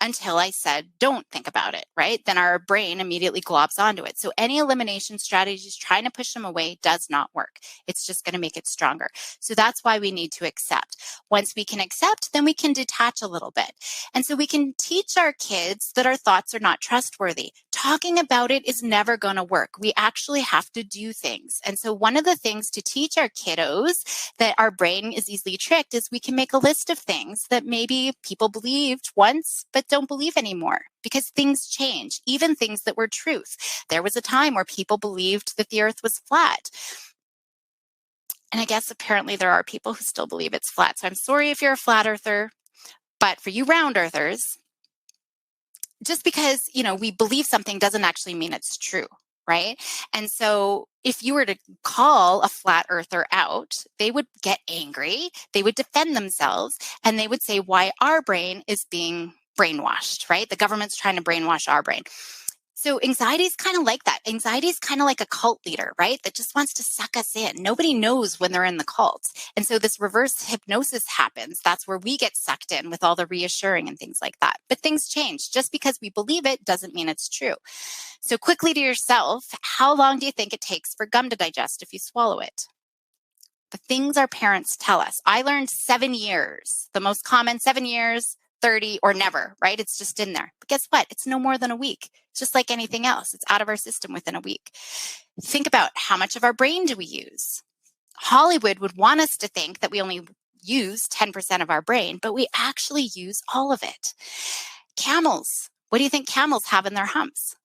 until I said, don't think about it, right? Then our brain immediately globs onto it. So any elimination strategies, trying to push them away, does not work. It's just going to make it stronger. So that's why we need to accept. Once we can accept, then we can detach a little bit. And so we can teach our kids that our thoughts are not trustworthy. Talking about it is never going to work. We actually have to do things. And so one of the things to teach our kiddos that our brain is easily tricked is we can make a list of things that maybe people believed once, but don't believe anymore, because things change, even things that were truth. There was a time where people believed that the earth was flat. And I guess apparently there are people who still believe it's flat. So I'm sorry if you're a flat earther, but for you round earthers, just because, we believe something doesn't actually mean it's true, right? And so if you were to call a flat earther out, they would get angry, they would defend themselves, and they would say why our brain is being brainwashed, right? The government's trying to brainwash our brain. So anxiety is kind of like that. Anxiety is kind of like a cult leader, right? That just wants to suck us in. Nobody knows when they're in the cult. And so this reverse hypnosis happens. That's where we get sucked in with all the reassuring and things like that. But things change. Just because we believe it doesn't mean it's true. So quickly to yourself, how long do you think it takes for gum to digest if you swallow it? The things our parents tell us. I learned 7 years. The most common 7 years, 30 or never, right? It's just in there. But guess what? It's no more than a week. It's just like anything else. It's out of our system within a week. Think about how much of our brain do we use? Hollywood would want us to think that we only use 10% of our brain, but we actually use all of it. Camels. What do you think camels have in their humps?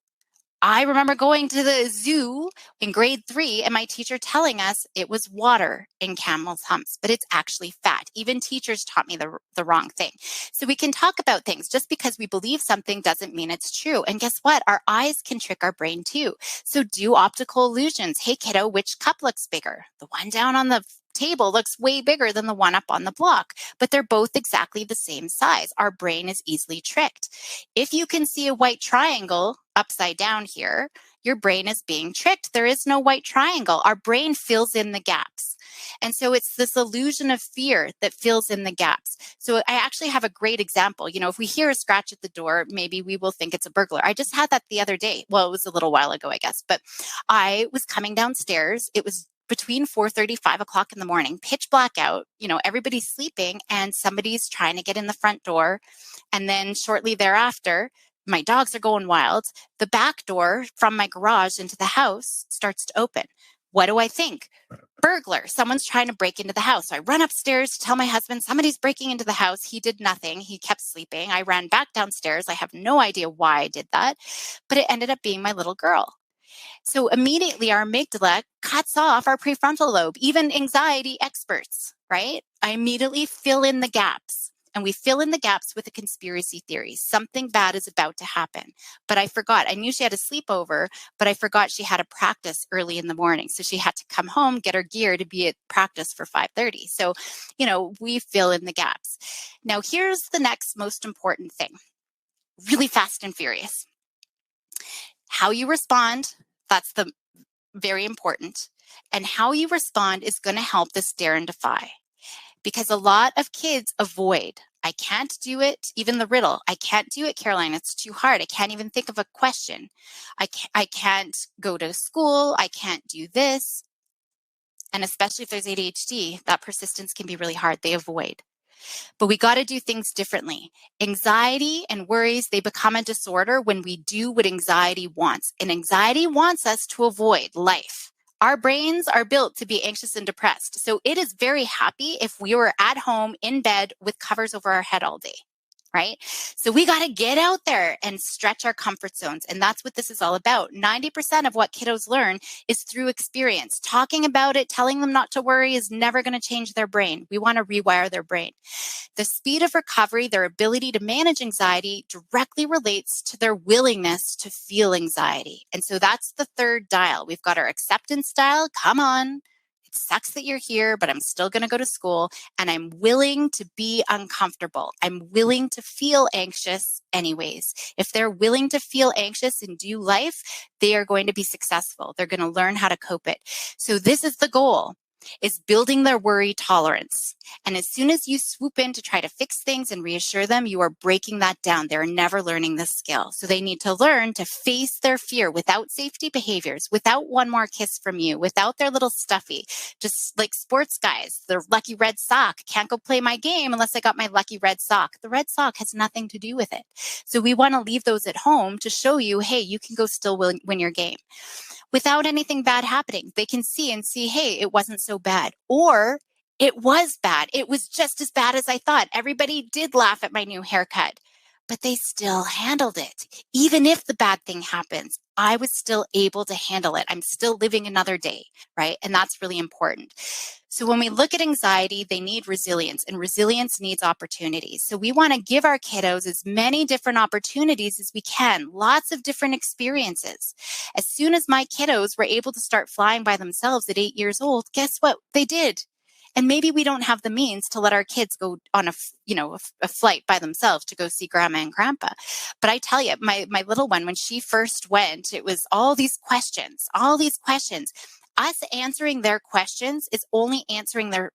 I remember going to the zoo in grade 3 and my teacher telling us it was water in camels' humps, but it's actually fat. Even teachers taught me the wrong thing. So we can talk about things. Just because we believe something doesn't mean it's true. And guess what? Our eyes can trick our brain too. So do optical illusions. Hey, kiddo, which cup looks bigger? The one down on the table looks way bigger than the one up on the block, but they're both exactly the same size. Our brain is easily tricked. If you can see a white triangle upside down here, your brain is being tricked. There is no white triangle. Our brain fills in the gaps. And so it's this illusion of fear that fills in the gaps. So I actually have a great example. If we hear a scratch at the door, maybe we will think it's a burglar. I just had that the other day. Well, it was a little while ago, I guess, but I was coming downstairs. It was between 4:30, 5 o'clock in the morning, pitch black out, everybody's sleeping and somebody's trying to get in the front door. And then shortly thereafter, my dogs are going wild. The back door from my garage into the house starts to open. What do I think? Burglar. Someone's trying to break into the house. So I run upstairs to tell my husband somebody's breaking into the house. He did nothing. He kept sleeping. I ran back downstairs. I have no idea why I did that, but it ended up being my little girl. So immediately our amygdala cuts off our prefrontal lobe, even anxiety experts, right? I immediately fill in the gaps. And we fill in the gaps with a conspiracy theory. Something bad is about to happen. But I forgot. I knew she had a sleepover, but I forgot she had a practice early in the morning. So she had to come home, get her gear to be at practice for 5:30. So, we fill in the gaps. Now, here's the next most important thing. Really fast and furious. How you respond, that's the very important. And how you respond is going to help this dare and defy. Because a lot of kids avoid. I can't do it. Even the riddle. I can't do it, Caroline. It's too hard. I can't even think of a question. I can't go to school. I can't do this. And especially if there's ADHD, that persistence can be really hard. They avoid. But we got to do things differently. Anxiety and worries, they become a disorder when we do what anxiety wants. And anxiety wants us to avoid life. Our brains are built to be anxious and depressed. So it is very happy if we were at home in bed with covers over our head all day, right? So we got to get out there and stretch our comfort zones. And that's what this is all about. 90% of what kiddos learn is through experience. Talking about it, telling them not to worry is never going to change their brain. We want to rewire their brain. The speed of recovery, their ability to manage anxiety directly relates to their willingness to feel anxiety. And so that's the third dial. We've got our acceptance dial. Come on. It sucks that you're here, but I'm still going to go to school and I'm willing to be uncomfortable. I'm willing to feel anxious anyways. If they're willing to feel anxious and do life, they are going to be successful. They're going to learn how to cope it. So this is the goal, is building their worry tolerance. And as soon as you swoop in to try to fix things and reassure them, you are breaking that down. They're never learning this skill. So they need to learn to face their fear without safety behaviors, without one more kiss from you, without their little stuffy. Just like sports guys, their lucky red sock. Can't go play my game unless I got my lucky red sock. The red sock has nothing to do with it. So we want to leave those at home to show you, hey, you can go still win your game without anything bad happening. They can see, hey, it wasn't so bad. Or it was bad. It was just as bad as I thought. Everybody did laugh at my new haircut, but they still handled it. Even if the bad thing happens, I was still able to handle it. I'm still living another day, right? And that's really important. So when we look at anxiety, they need resilience, and resilience needs opportunities. So we want to give our kiddos as many different opportunities as we can, lots of different experiences. As soon as my kiddos were able to start flying by themselves at 8 years old, guess what? They did. And maybe we don't have the means to let our kids go on a flight by themselves to go see grandma and grandpa. But I tell you, my little one, when she first went, it was all these questions. Us answering their questions is only answering their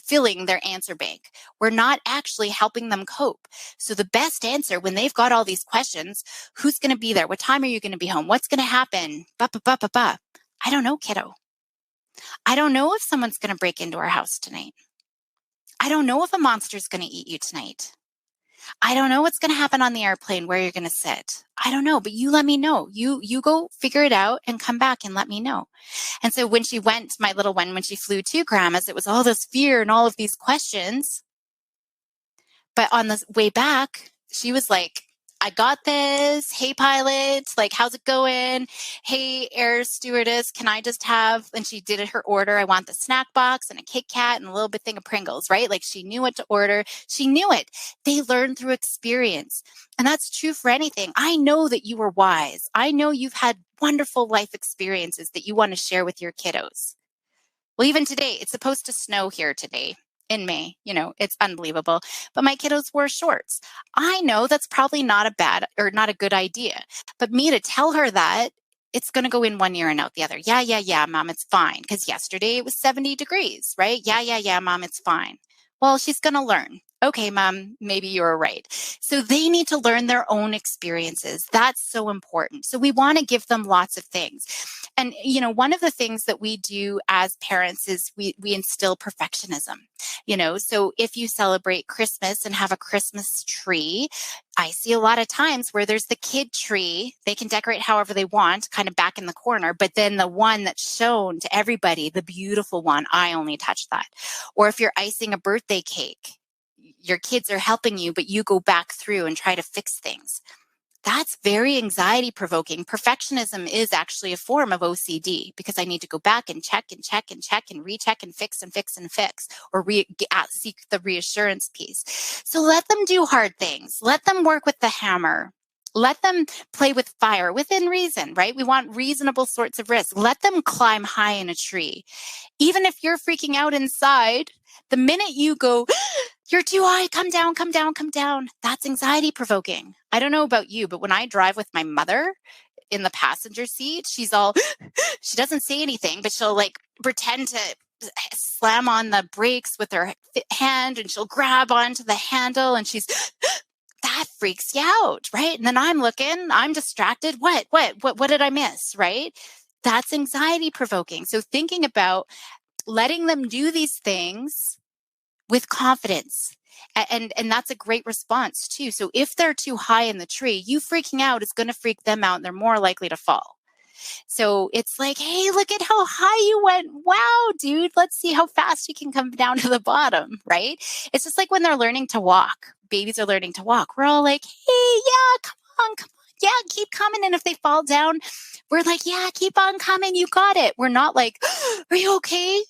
filling their answer bank. We're not actually helping them cope. So the best answer when they've got all these questions, who's going to be there? What time are you going to be home? What's going to happen? I don't know, kiddo. I don't know if someone's going to break into our house tonight. I don't know if a monster's going to eat you tonight. I don't know what's going to happen on the airplane, where you're going to sit. I don't know, but you let me know. You go figure it out and come back and let me know. And so when she went, my little one, when she flew to grandma's, it was all this fear and all of these questions. But on the way back, she was like, I got this. Hey, pilot, like, how's it going? Hey, air stewardess, can I just have, and she did her order. I want the snack box and a Kit Kat and a little bit thing of Pringles, right? Like, she knew what to order. She knew it. They learn through experience. And that's true for anything. I know that you are wise. I know you've had wonderful life experiences that you want to share with your kiddos. Well, even today, it's supposed to snow here today. In May, it's unbelievable. But my kiddos wore shorts. I know that's probably not a good idea. But me to tell her that it's going to go in one ear and out the other. Yeah, mom, it's fine. Because yesterday it was 70 degrees, right? Yeah, mom, it's fine. Well, she's going to learn. Okay, mom, maybe you're right. So they need to learn their own experiences. That's so important. So we want to give them lots of things. And, one of the things that we do as parents is we instill perfectionism. So if you celebrate Christmas and have a Christmas tree, I see a lot of times where there's the kid tree. They can decorate however they want, kind of back in the corner, but then the one that's shown to everybody, the beautiful one, I only touch that. Or if you're icing a birthday cake, your kids are helping you, but you go back through and try to fix things. That's very anxiety provoking. Perfectionism is actually a form of OCD because I need to go back and check and check and check and recheck and fix and fix and fix, or seek the reassurance piece. So let them do hard things. Let them work with the hammer. Let them play with fire within reason, right? We want reasonable sorts of risk. Let them climb high in a tree. Even if you're freaking out inside, the minute you go, you're too high, come down, come down, come down, that's anxiety provoking. I don't know about you, but when I drive with my mother in the passenger seat, she doesn't say anything, but she'll like pretend to slam on the brakes with her hand and she'll grab onto the handle and that freaks you out, right? And then I'm distracted. What did I miss, right? That's anxiety provoking. So thinking about letting them do these things with confidence. And that's a great response too. So if they're too high in the tree, you freaking out is going to freak them out and they're more likely to fall. So it's like, hey, look at how high you went. Wow, dude, let's see how fast you can come down to the bottom, right? It's just like when they're learning to walk. babies are learning to walk, we're all like, hey, yeah, come on. Yeah, keep coming. And if they fall down, we're like, yeah, keep on coming. You got it. We're not like, are you okay?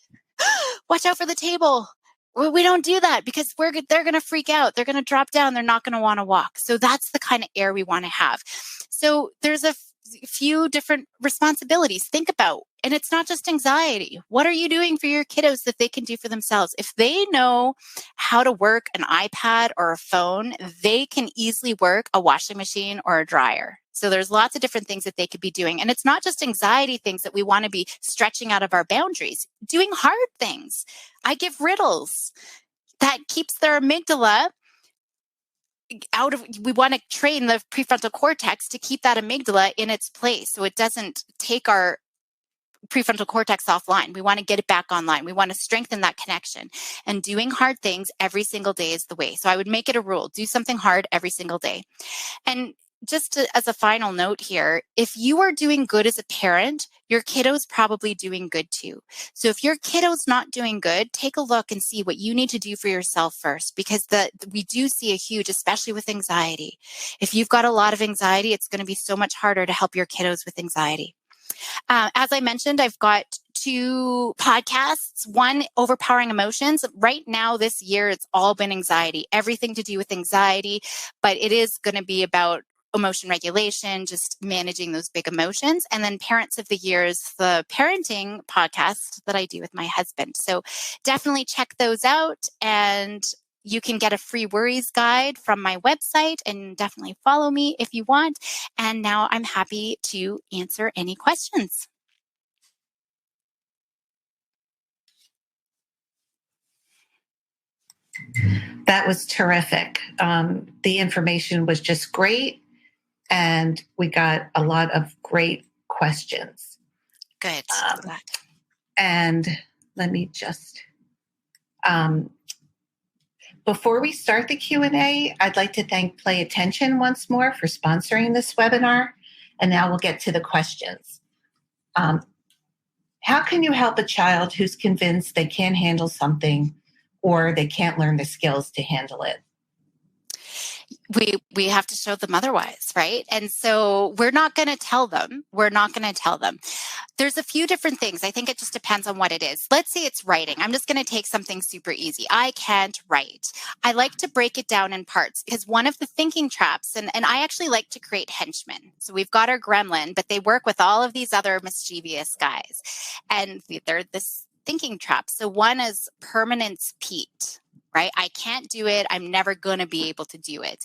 Watch out for the table. We don't do that because they're going to freak out. They're going to drop down. They're not going to want to walk. So that's the kind of air we want to have. So there's a few different responsibilities. Think about, and it's not just anxiety. What are you doing for your kiddos that they can do for themselves? If they know how to work an iPad or a phone, they can easily work a washing machine or a dryer. So there's lots of different things that they could be doing. And it's not just anxiety things that we want to be stretching out of our boundaries, doing hard things. I give riddles that keeps their amygdala we want to train the prefrontal cortex to keep that amygdala in its place so it doesn't take our prefrontal cortex offline. We want to get it back online. We want to strengthen that connection. And doing hard things every single day is the way. So I would make it a rule. Do something hard every single day. And as a final note here, if you are doing good as a parent, your kiddo's probably doing good too. So if your kiddo's not doing good, take a look and see what you need to do for yourself first, because we do see a huge, especially with anxiety. If you've got a lot of anxiety, it's going to be so much harder to help your kiddos with anxiety. As I mentioned, I've got 2 podcasts, one overpowering emotions. Right now, this year, it's all been anxiety, everything to do with anxiety, but it is going to be about emotion regulation, just managing those big emotions. And then Parents of the Year is the parenting podcast that I do with my husband. So definitely check those out. And you can get a free worries guide from my website, and definitely follow me if you want. And now I'm happy to answer any questions. That was terrific. The information was just great, and we got a lot of great questions. Good. And let me just, before we start the Q&A, I'd like to thank Play Attention once more for sponsoring this webinar. And now we'll get to the questions. How can you help a child who's convinced they can't handle something or they can't learn the skills to handle it? We have to show them otherwise, right? And so we're not going to tell them. There's a few different things. I think it just depends on what it is. Let's say it's writing. I'm just going to take something super easy. I can't write. I like to break it down in parts because one of the thinking traps, and I actually like to create henchmen. So we've got our gremlin, but they work with all of these other mischievous guys. And they're this thinking trap. So one is permanence Pete. Right? I can't do it. I'm never going to be able to do it.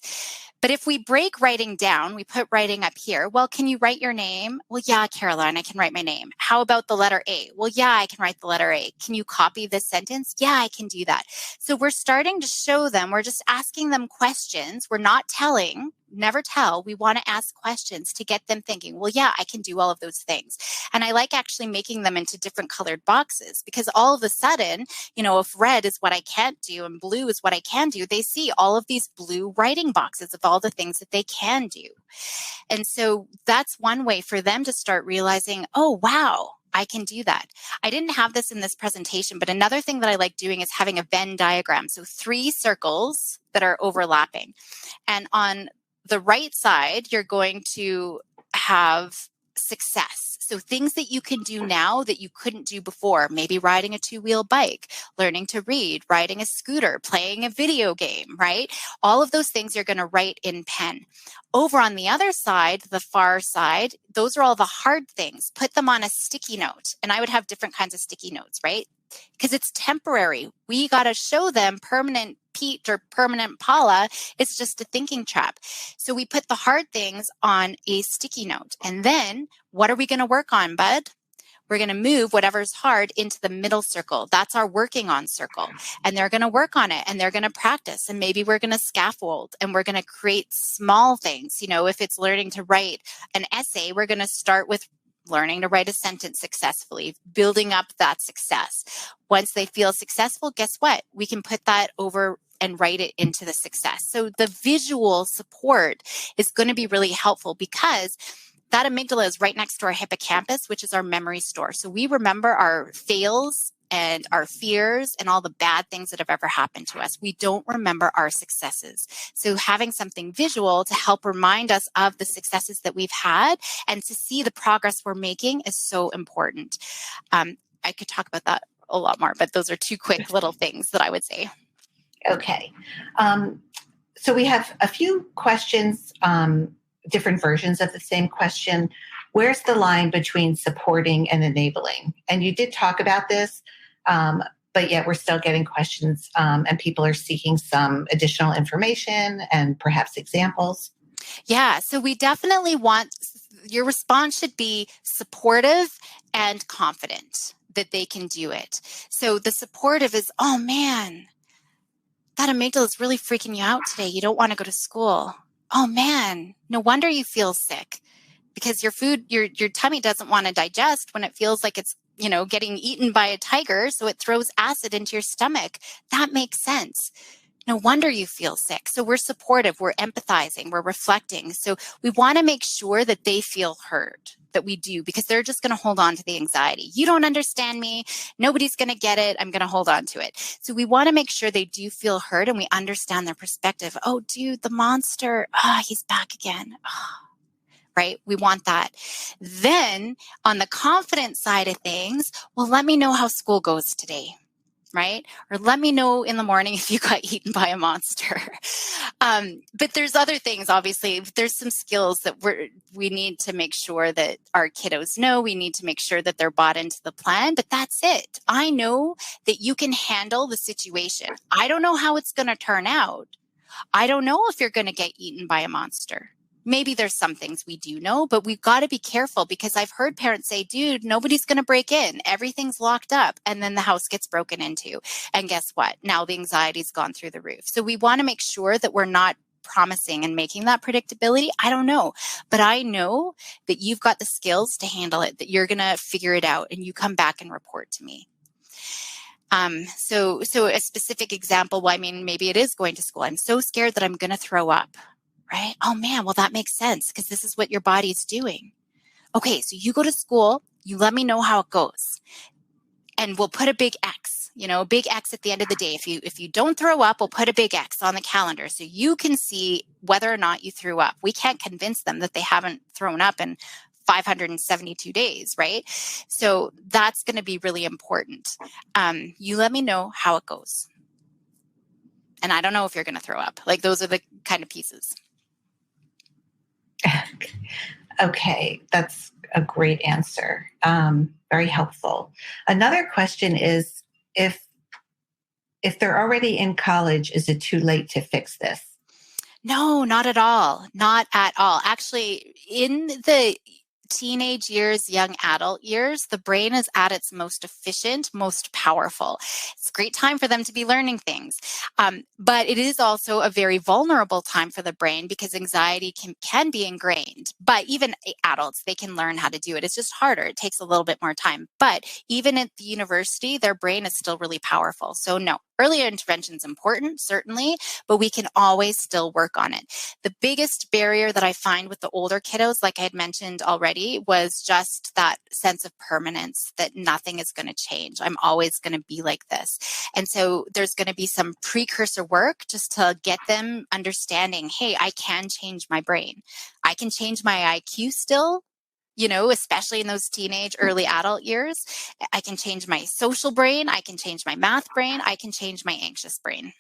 But if we break writing down, we put writing up here. Well, can you write your name? Well, yeah, Caroline, I can write my name. How about the letter A? Well, yeah, I can write the letter A. Can you copy this sentence? Yeah, I can do that. So we're starting to show them, we're just asking them questions. We're not telling, never tell. We want to ask questions to get them thinking, well, yeah, I can do all of those things. And I like actually making them into different colored boxes because all of a sudden, if red is what I can't do and blue is what I can do, they see all of these blue writing boxes of all the things that they can do. And so that's one way for them to start realizing, oh, wow, I can do that. I didn't have this in this presentation, but another thing that I like doing is having a Venn diagram. So 3 circles that are overlapping. And on the right side, you're going to have success. So things that you can do now that you couldn't do before, maybe riding a 2-wheel bike, learning to read, riding a scooter, playing a video game, right? All of those things you're going to write in pen. Over on the other side, the far side, those are all the hard things. Put them on a sticky note. And I would have different kinds of sticky notes, right? Because it's temporary. We got to show them permanent Pete or permanent Paula. It's just a thinking trap. So we put the hard things on a sticky note. And then what are we going to work on, bud? We're going to move whatever's hard into the middle circle. That's our working on circle. And they're going to work on it and they're going to practice. And maybe we're going to scaffold and we're going to create small things. If it's learning to write an essay, we're going to start with learning to write a sentence successfully, building up that success. Once they feel successful, guess what? We can put that over and write it into the success. So the visual support is going to be really helpful because that amygdala is right next to our hippocampus, which is our memory store. So we remember our fails and our fears and all the bad things that have ever happened to us. We don't remember our successes. So having something visual to help remind us of the successes that we've had and to see the progress we're making is so important. I could talk about that a lot more, but those are two quick little things that I would say. Okay. So we have a few questions, different versions of the same question. Where's the line between supporting and enabling? And you did talk about this, but yet we're still getting questions, and people are seeking some additional information and perhaps examples. Yeah, so we definitely want your response should be supportive and confident that they can do it. So the supportive is, oh man, that amygdala is really freaking you out today. You don't want to go to school. Oh man, no wonder you feel sick because your food, your tummy doesn't want to digest when it feels like it's, getting eaten by a tiger. So it throws acid into your stomach. That makes sense. No wonder you feel sick. So we're supportive, we're empathizing, we're reflecting. So we want to make sure that they feel heard, that we do, because they're just going to hold on to the anxiety. You don't understand me. Nobody's going to get it. I'm going to hold on to it. So we want to make sure they do feel heard and we understand their perspective. Oh, dude, the monster, he's back again. Right? We want that. Then on the confidence side of things, well, let me know how school goes today. Right? Or let me know in the morning if you got eaten by a monster. But there's other things, obviously. There's some skills that we need to make sure that our kiddos know. We need to make sure that they're bought into the plan, but that's it. I know that you can handle the situation. I don't know how it's going to turn out. I don't know if you're going to get eaten by a monster. Maybe there's some things we do know, but we've got to be careful because I've heard parents say, dude, nobody's going to break in. Everything's locked up. And then the house gets broken into. And guess what? Now the anxiety's gone through the roof. So we want to make sure that we're not promising and making that predictability. I don't know, but I know that you've got the skills to handle it, that you're going to figure it out and you come back and report to me. So a specific example, well, I mean, maybe it is going to school. I'm so scared that I'm going to throw up. Right? Oh man, well, that makes sense because this is what your body's doing. Okay, so you go to school, you let me know how it goes. And we'll put a big X, a big X at the end of the day. If you don't throw up, we'll put a big X on the calendar so you can see whether or not you threw up. We can't convince them that they haven't thrown up in 572 days, right? So that's going to be really important. You let me know how it goes. And I don't know if you're going to throw up. Like those are the kind of pieces. Okay, that's a great answer. Very helpful. Another question is if they're already in college, is it too late to fix this? No, not at all. Not at all. Actually, in the teenage years, young adult years, the brain is at its most efficient, most powerful. It's a great time for them to be learning things. But it is also a very vulnerable time for the brain because anxiety can be ingrained. But even adults, they can learn how to do it. It's just harder. It takes a little bit more time. But even at the university, their brain is still really powerful. So no, earlier intervention is important, certainly, but we can always still work on it. The biggest barrier that I find with the older kiddos, like I had mentioned already, was just that sense of permanence that nothing is going to change. I'm always going to be like this. And so there's going to be some precursor work just to get them understanding, hey, I can change my brain. I can change my IQ still, especially in those teenage, early adult years. I can change my social brain. I can change my math brain. I can change my anxious brain.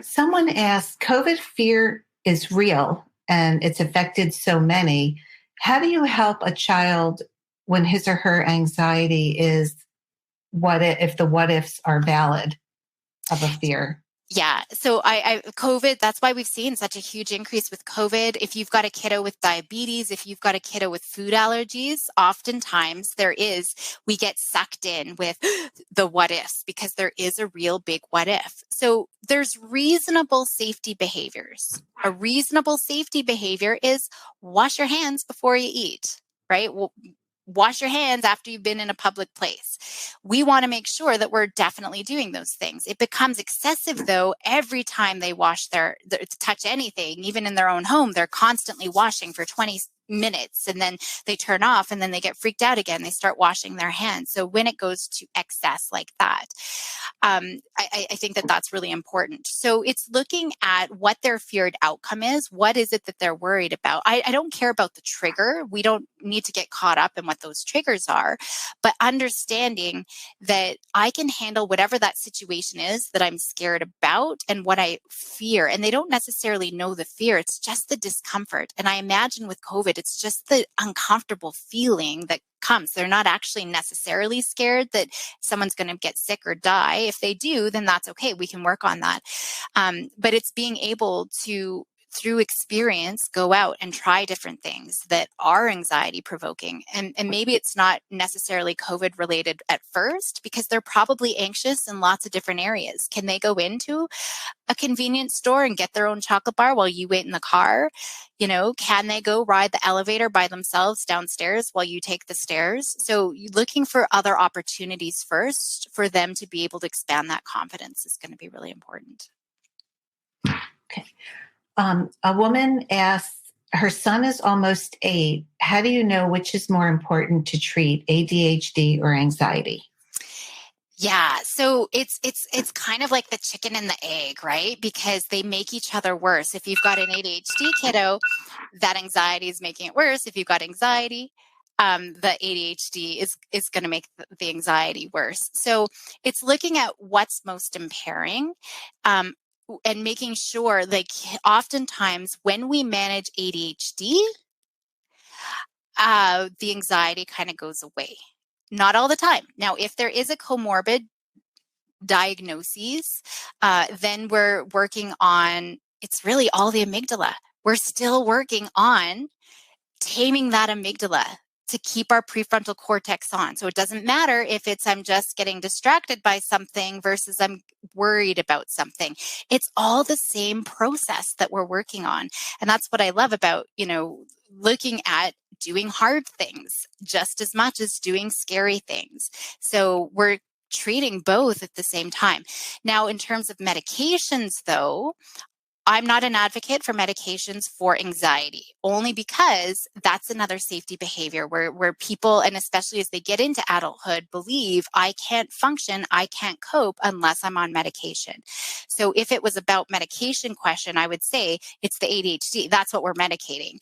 Someone asked, COVID fear is real and it's affected so many. How do you help a child when his or her anxiety is if the what ifs are valid of a fear? Yeah. So COVID, that's why we've seen such a huge increase with COVID. If you've got a kiddo with diabetes, if you've got a kiddo with food allergies, oftentimes we get sucked in with the what ifs because there is a real big what if. So there's reasonable safety behaviors. A reasonable safety behavior is wash your hands before you eat, right? Well, wash your hands after you've been in a public place. We want to make sure that we're definitely doing those things. It becomes excessive, though, every time they touch anything, even in their own home, they're constantly washing for 20 minutes, and then they turn off, and then they get freaked out again. They start washing their hands. So when it goes to excess like that, I think that that's really important. So it's looking at what their feared outcome is. What is it that they're worried about? I don't care about the trigger. We don't need to get caught up in what those triggers are, but understanding that I can handle whatever that situation is that I'm scared about and what I fear. And they don't necessarily know the fear. It's just the discomfort. And I imagine with COVID, it's just the uncomfortable feeling that comes. They're not actually necessarily scared that someone's going to get sick or die. If they do, then that's okay. We can work on that. But it's being able to, through experience, go out and try different things that are anxiety provoking. And maybe it's not necessarily COVID related at first, because they're probably anxious in lots of different areas. Can they go into a convenience store and get their own chocolate bar while you wait in the car? Can they go ride the elevator by themselves downstairs while you take the stairs? So you're looking for other opportunities first for them to be able to expand that confidence is going to be really important. Okay. A woman asks, her son is almost 8. How do you know which is more important to treat, ADHD or anxiety? Yeah, so it's kind of like the chicken and the egg, right? Because they make each other worse. If you've got an ADHD kiddo, that anxiety is making it worse. If you've got anxiety, the ADHD is going to make the anxiety worse. So it's looking at what's most impairing, and making sure, like, oftentimes when we manage ADHD, the anxiety kind of goes away. Not all the time. Now, if there is a comorbid diagnoses, then we're working on, it's really all the amygdala. We're still working on taming that amygdala to keep our prefrontal cortex on. So it doesn't matter if it's I'm just getting distracted by something versus I'm worried about something. It's all the same process that we're working on. And that's what I love about, looking at doing hard things just as much as doing scary things. So we're treating both at the same time. Now, in terms of medications, though, I'm not an advocate for medications for anxiety, only because that's another safety behavior where people, and especially as they get into adulthood, believe I can't function, I can't cope unless I'm on medication. So if it was about medication question, I would say it's the ADHD. That's what we're medicating.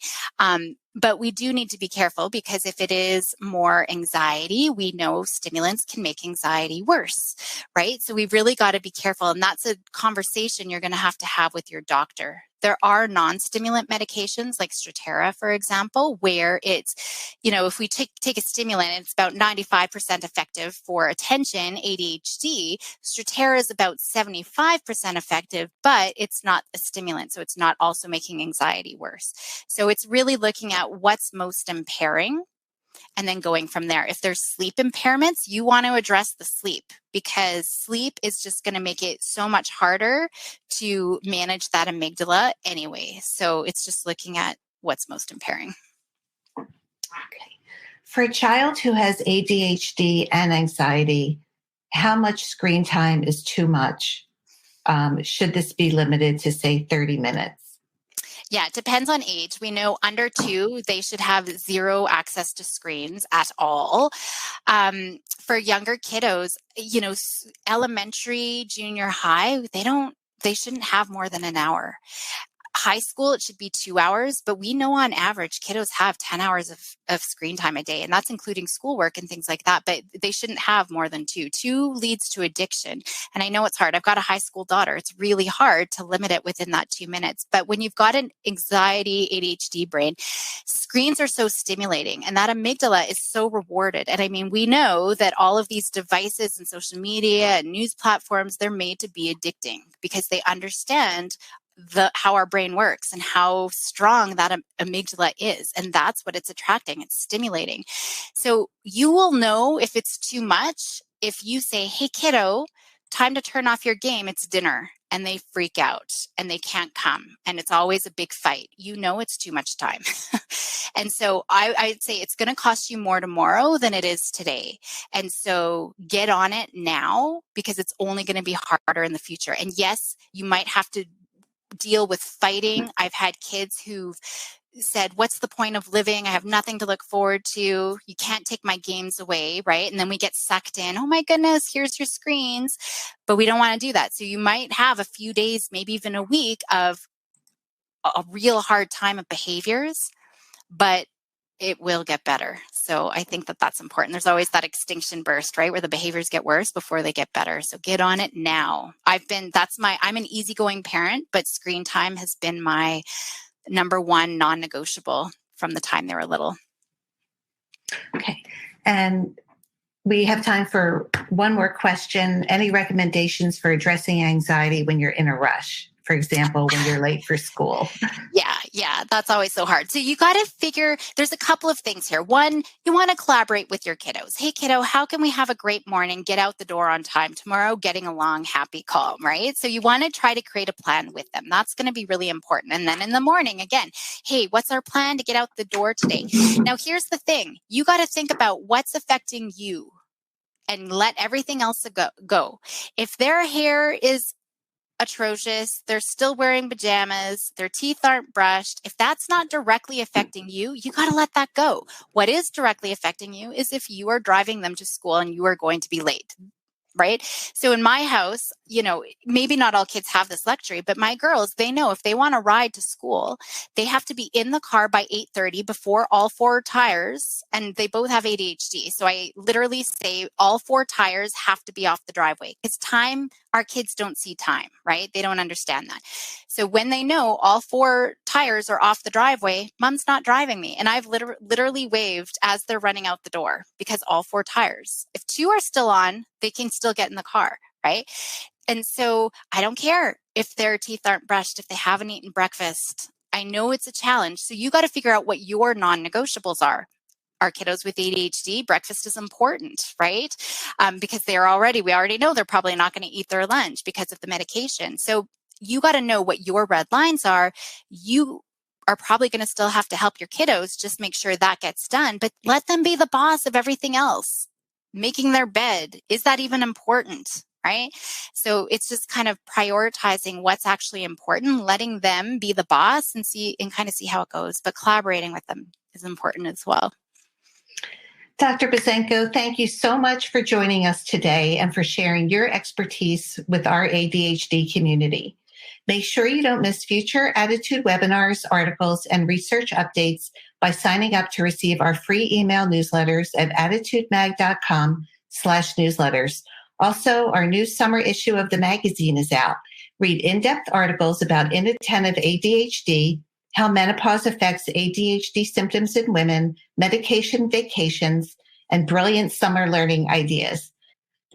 But we do need to be careful, because if it is more anxiety, we know stimulants can make anxiety worse, right? So we've really got to be careful. And that's a conversation you're going to have with your doctor. There are non-stimulant medications like Strattera, for example, where it's, if we take a stimulant and it's about 95% effective for attention, ADHD, Strattera is about 75% effective, but it's not a stimulant. So it's not also making anxiety worse. So it's really looking at what's most impairing and then going from there. If there's sleep impairments, you want to address the sleep, because sleep is just going to make it so much harder to manage that amygdala anyway. So it's just looking at what's most impairing. Okay. For a child who has ADHD and anxiety, how much screen time is too much? Should this be limited to, say, 30 minutes? Yeah, it depends on age. We know under 2, they should have zero access to screens at all. For younger kiddos, elementary, junior high, they shouldn't have more than an hour. High school, it should be 2 hours, but we know on average kiddos have 10 hours of screen time a day, and that's including schoolwork and things like that, but they shouldn't have more than 2. 2 leads to addiction. And I know it's hard. I've got a high school daughter. It's really hard to limit it within that 2 minutes. But when you've got an anxiety, ADHD brain, screens are so stimulating, and that amygdala is so rewarded. And I mean, we know that all of these devices and social media and news platforms, they're made to be addicting because they understand how our brain works and how strong that amygdala is. And that's what it's attracting. It's stimulating. So you will know if it's too much if you say, hey, kiddo, time to turn off your game. It's dinner. And they freak out and they can't come. And it's always a big fight. It's too much time. And so I'd say it's going to cost you more tomorrow than it is today. And so get on it now, because it's only going to be harder in the future. And yes, you might have to deal with fighting. I've had kids who've said, what's the point of living? I have nothing to look forward to. You can't take my games away, right? And then we get sucked in. Oh my goodness, here's your screens. But we don't want to do that. So you might have a few days, maybe even a week of a real hard time of behaviors, but it will get better. So I think that that's important. There's always that extinction burst, right? Where the behaviors get worse before they get better. So get on it now. I'm an easygoing parent, but screen time has been my number one non-negotiable from the time they were little. Okay. And we have time for one more question. Any recommendations for addressing anxiety when you're in a rush? For example, when you're late for school. Yeah, that's always so hard. So you got to figure, there's a couple of things here. One, you want to collaborate with your kiddos. Hey, kiddo, how can we have a great morning, get out the door on time tomorrow, getting along, happy, calm, right? So you want to try to create a plan with them. That's going to be really important. And then in the morning, again, hey, what's our plan to get out the door today? Now, here's the thing. You got to think about what's affecting you and let everything else go. If their hair is atrocious, they're still wearing pajamas, their teeth aren't brushed, if that's not directly affecting you, you got to let that go. What is directly affecting you is if you are driving them to school and you are going to be late. Right? So in my house, maybe not all kids have this luxury, but my girls, they know if they want to ride to school, they have to be in the car by 8:30 before all four tires, and they both have ADHD. So I literally say all four tires have to be off the driveway. It's time. Our kids don't see time, right? They don't understand that. So when they know all four tires are off the driveway, mom's not driving me. And I've literally waved as they're running out the door because all four tires. If two are still on, they can still get in the car, right? And so I don't care if their teeth aren't brushed, if they haven't eaten breakfast. I know it's a challenge. So you got to figure out what your non-negotiables are. Our kiddos with ADHD, breakfast is important, right? Because we already know they're probably not going to eat their lunch because of the medication. So you got to know what your red lines are. You are probably going to still have to help your kiddos, just make sure that gets done, but let them be the boss of everything else. Making their bed, is that even important? Right? So it's just kind of prioritizing what's actually important, letting them be the boss and kind of see how it goes, but collaborating with them is important as well. Dr. Buzanko, thank you so much for joining us today and for sharing your expertise with our ADHD community. Make sure you don't miss future Attitude webinars, articles, and research updates by signing up to receive our free email newsletters at attitudemag.com/newsletters. Also, our new summer issue of the magazine is out. Read in-depth articles about inattentive ADHD, how menopause affects ADHD symptoms in women, medication vacations, and brilliant summer learning ideas.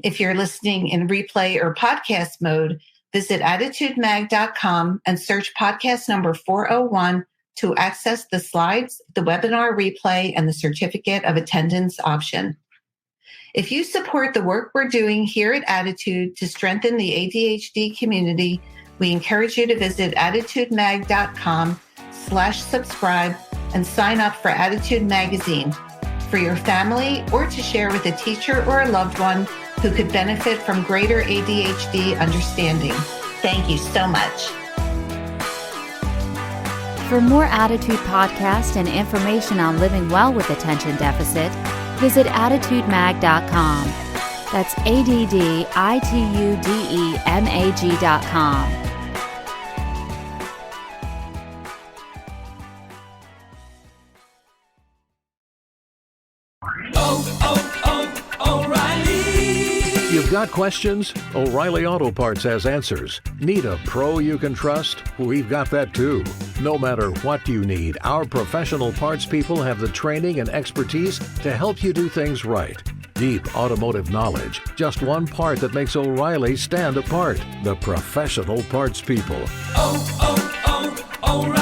If you're listening in replay or podcast mode, visit attitudemag.com and search podcast number 401 to access the slides, the webinar replay, and the certificate of attendance option. If you support the work we're doing here at Attitude to strengthen the ADHD community, we encourage you to visit attitudemag.com/subscribe and sign up for Attitude Magazine for your family or to share with a teacher or a loved one who could benefit from greater ADHD understanding. Thank you so much. For more Attitude podcasts and information on living well with attention deficit, visit attitudemag.com. That's ADDITUDEMAG.com. O'Reilly. You've got questions? O'Reilly Auto Parts has answers. Need a pro you can trust? We've got that too. No matter what you need, our professional parts people have the training and expertise to help you do things right. Deep automotive knowledge. Just one part that makes O'Reilly stand apart. The professional parts people. O'Reilly.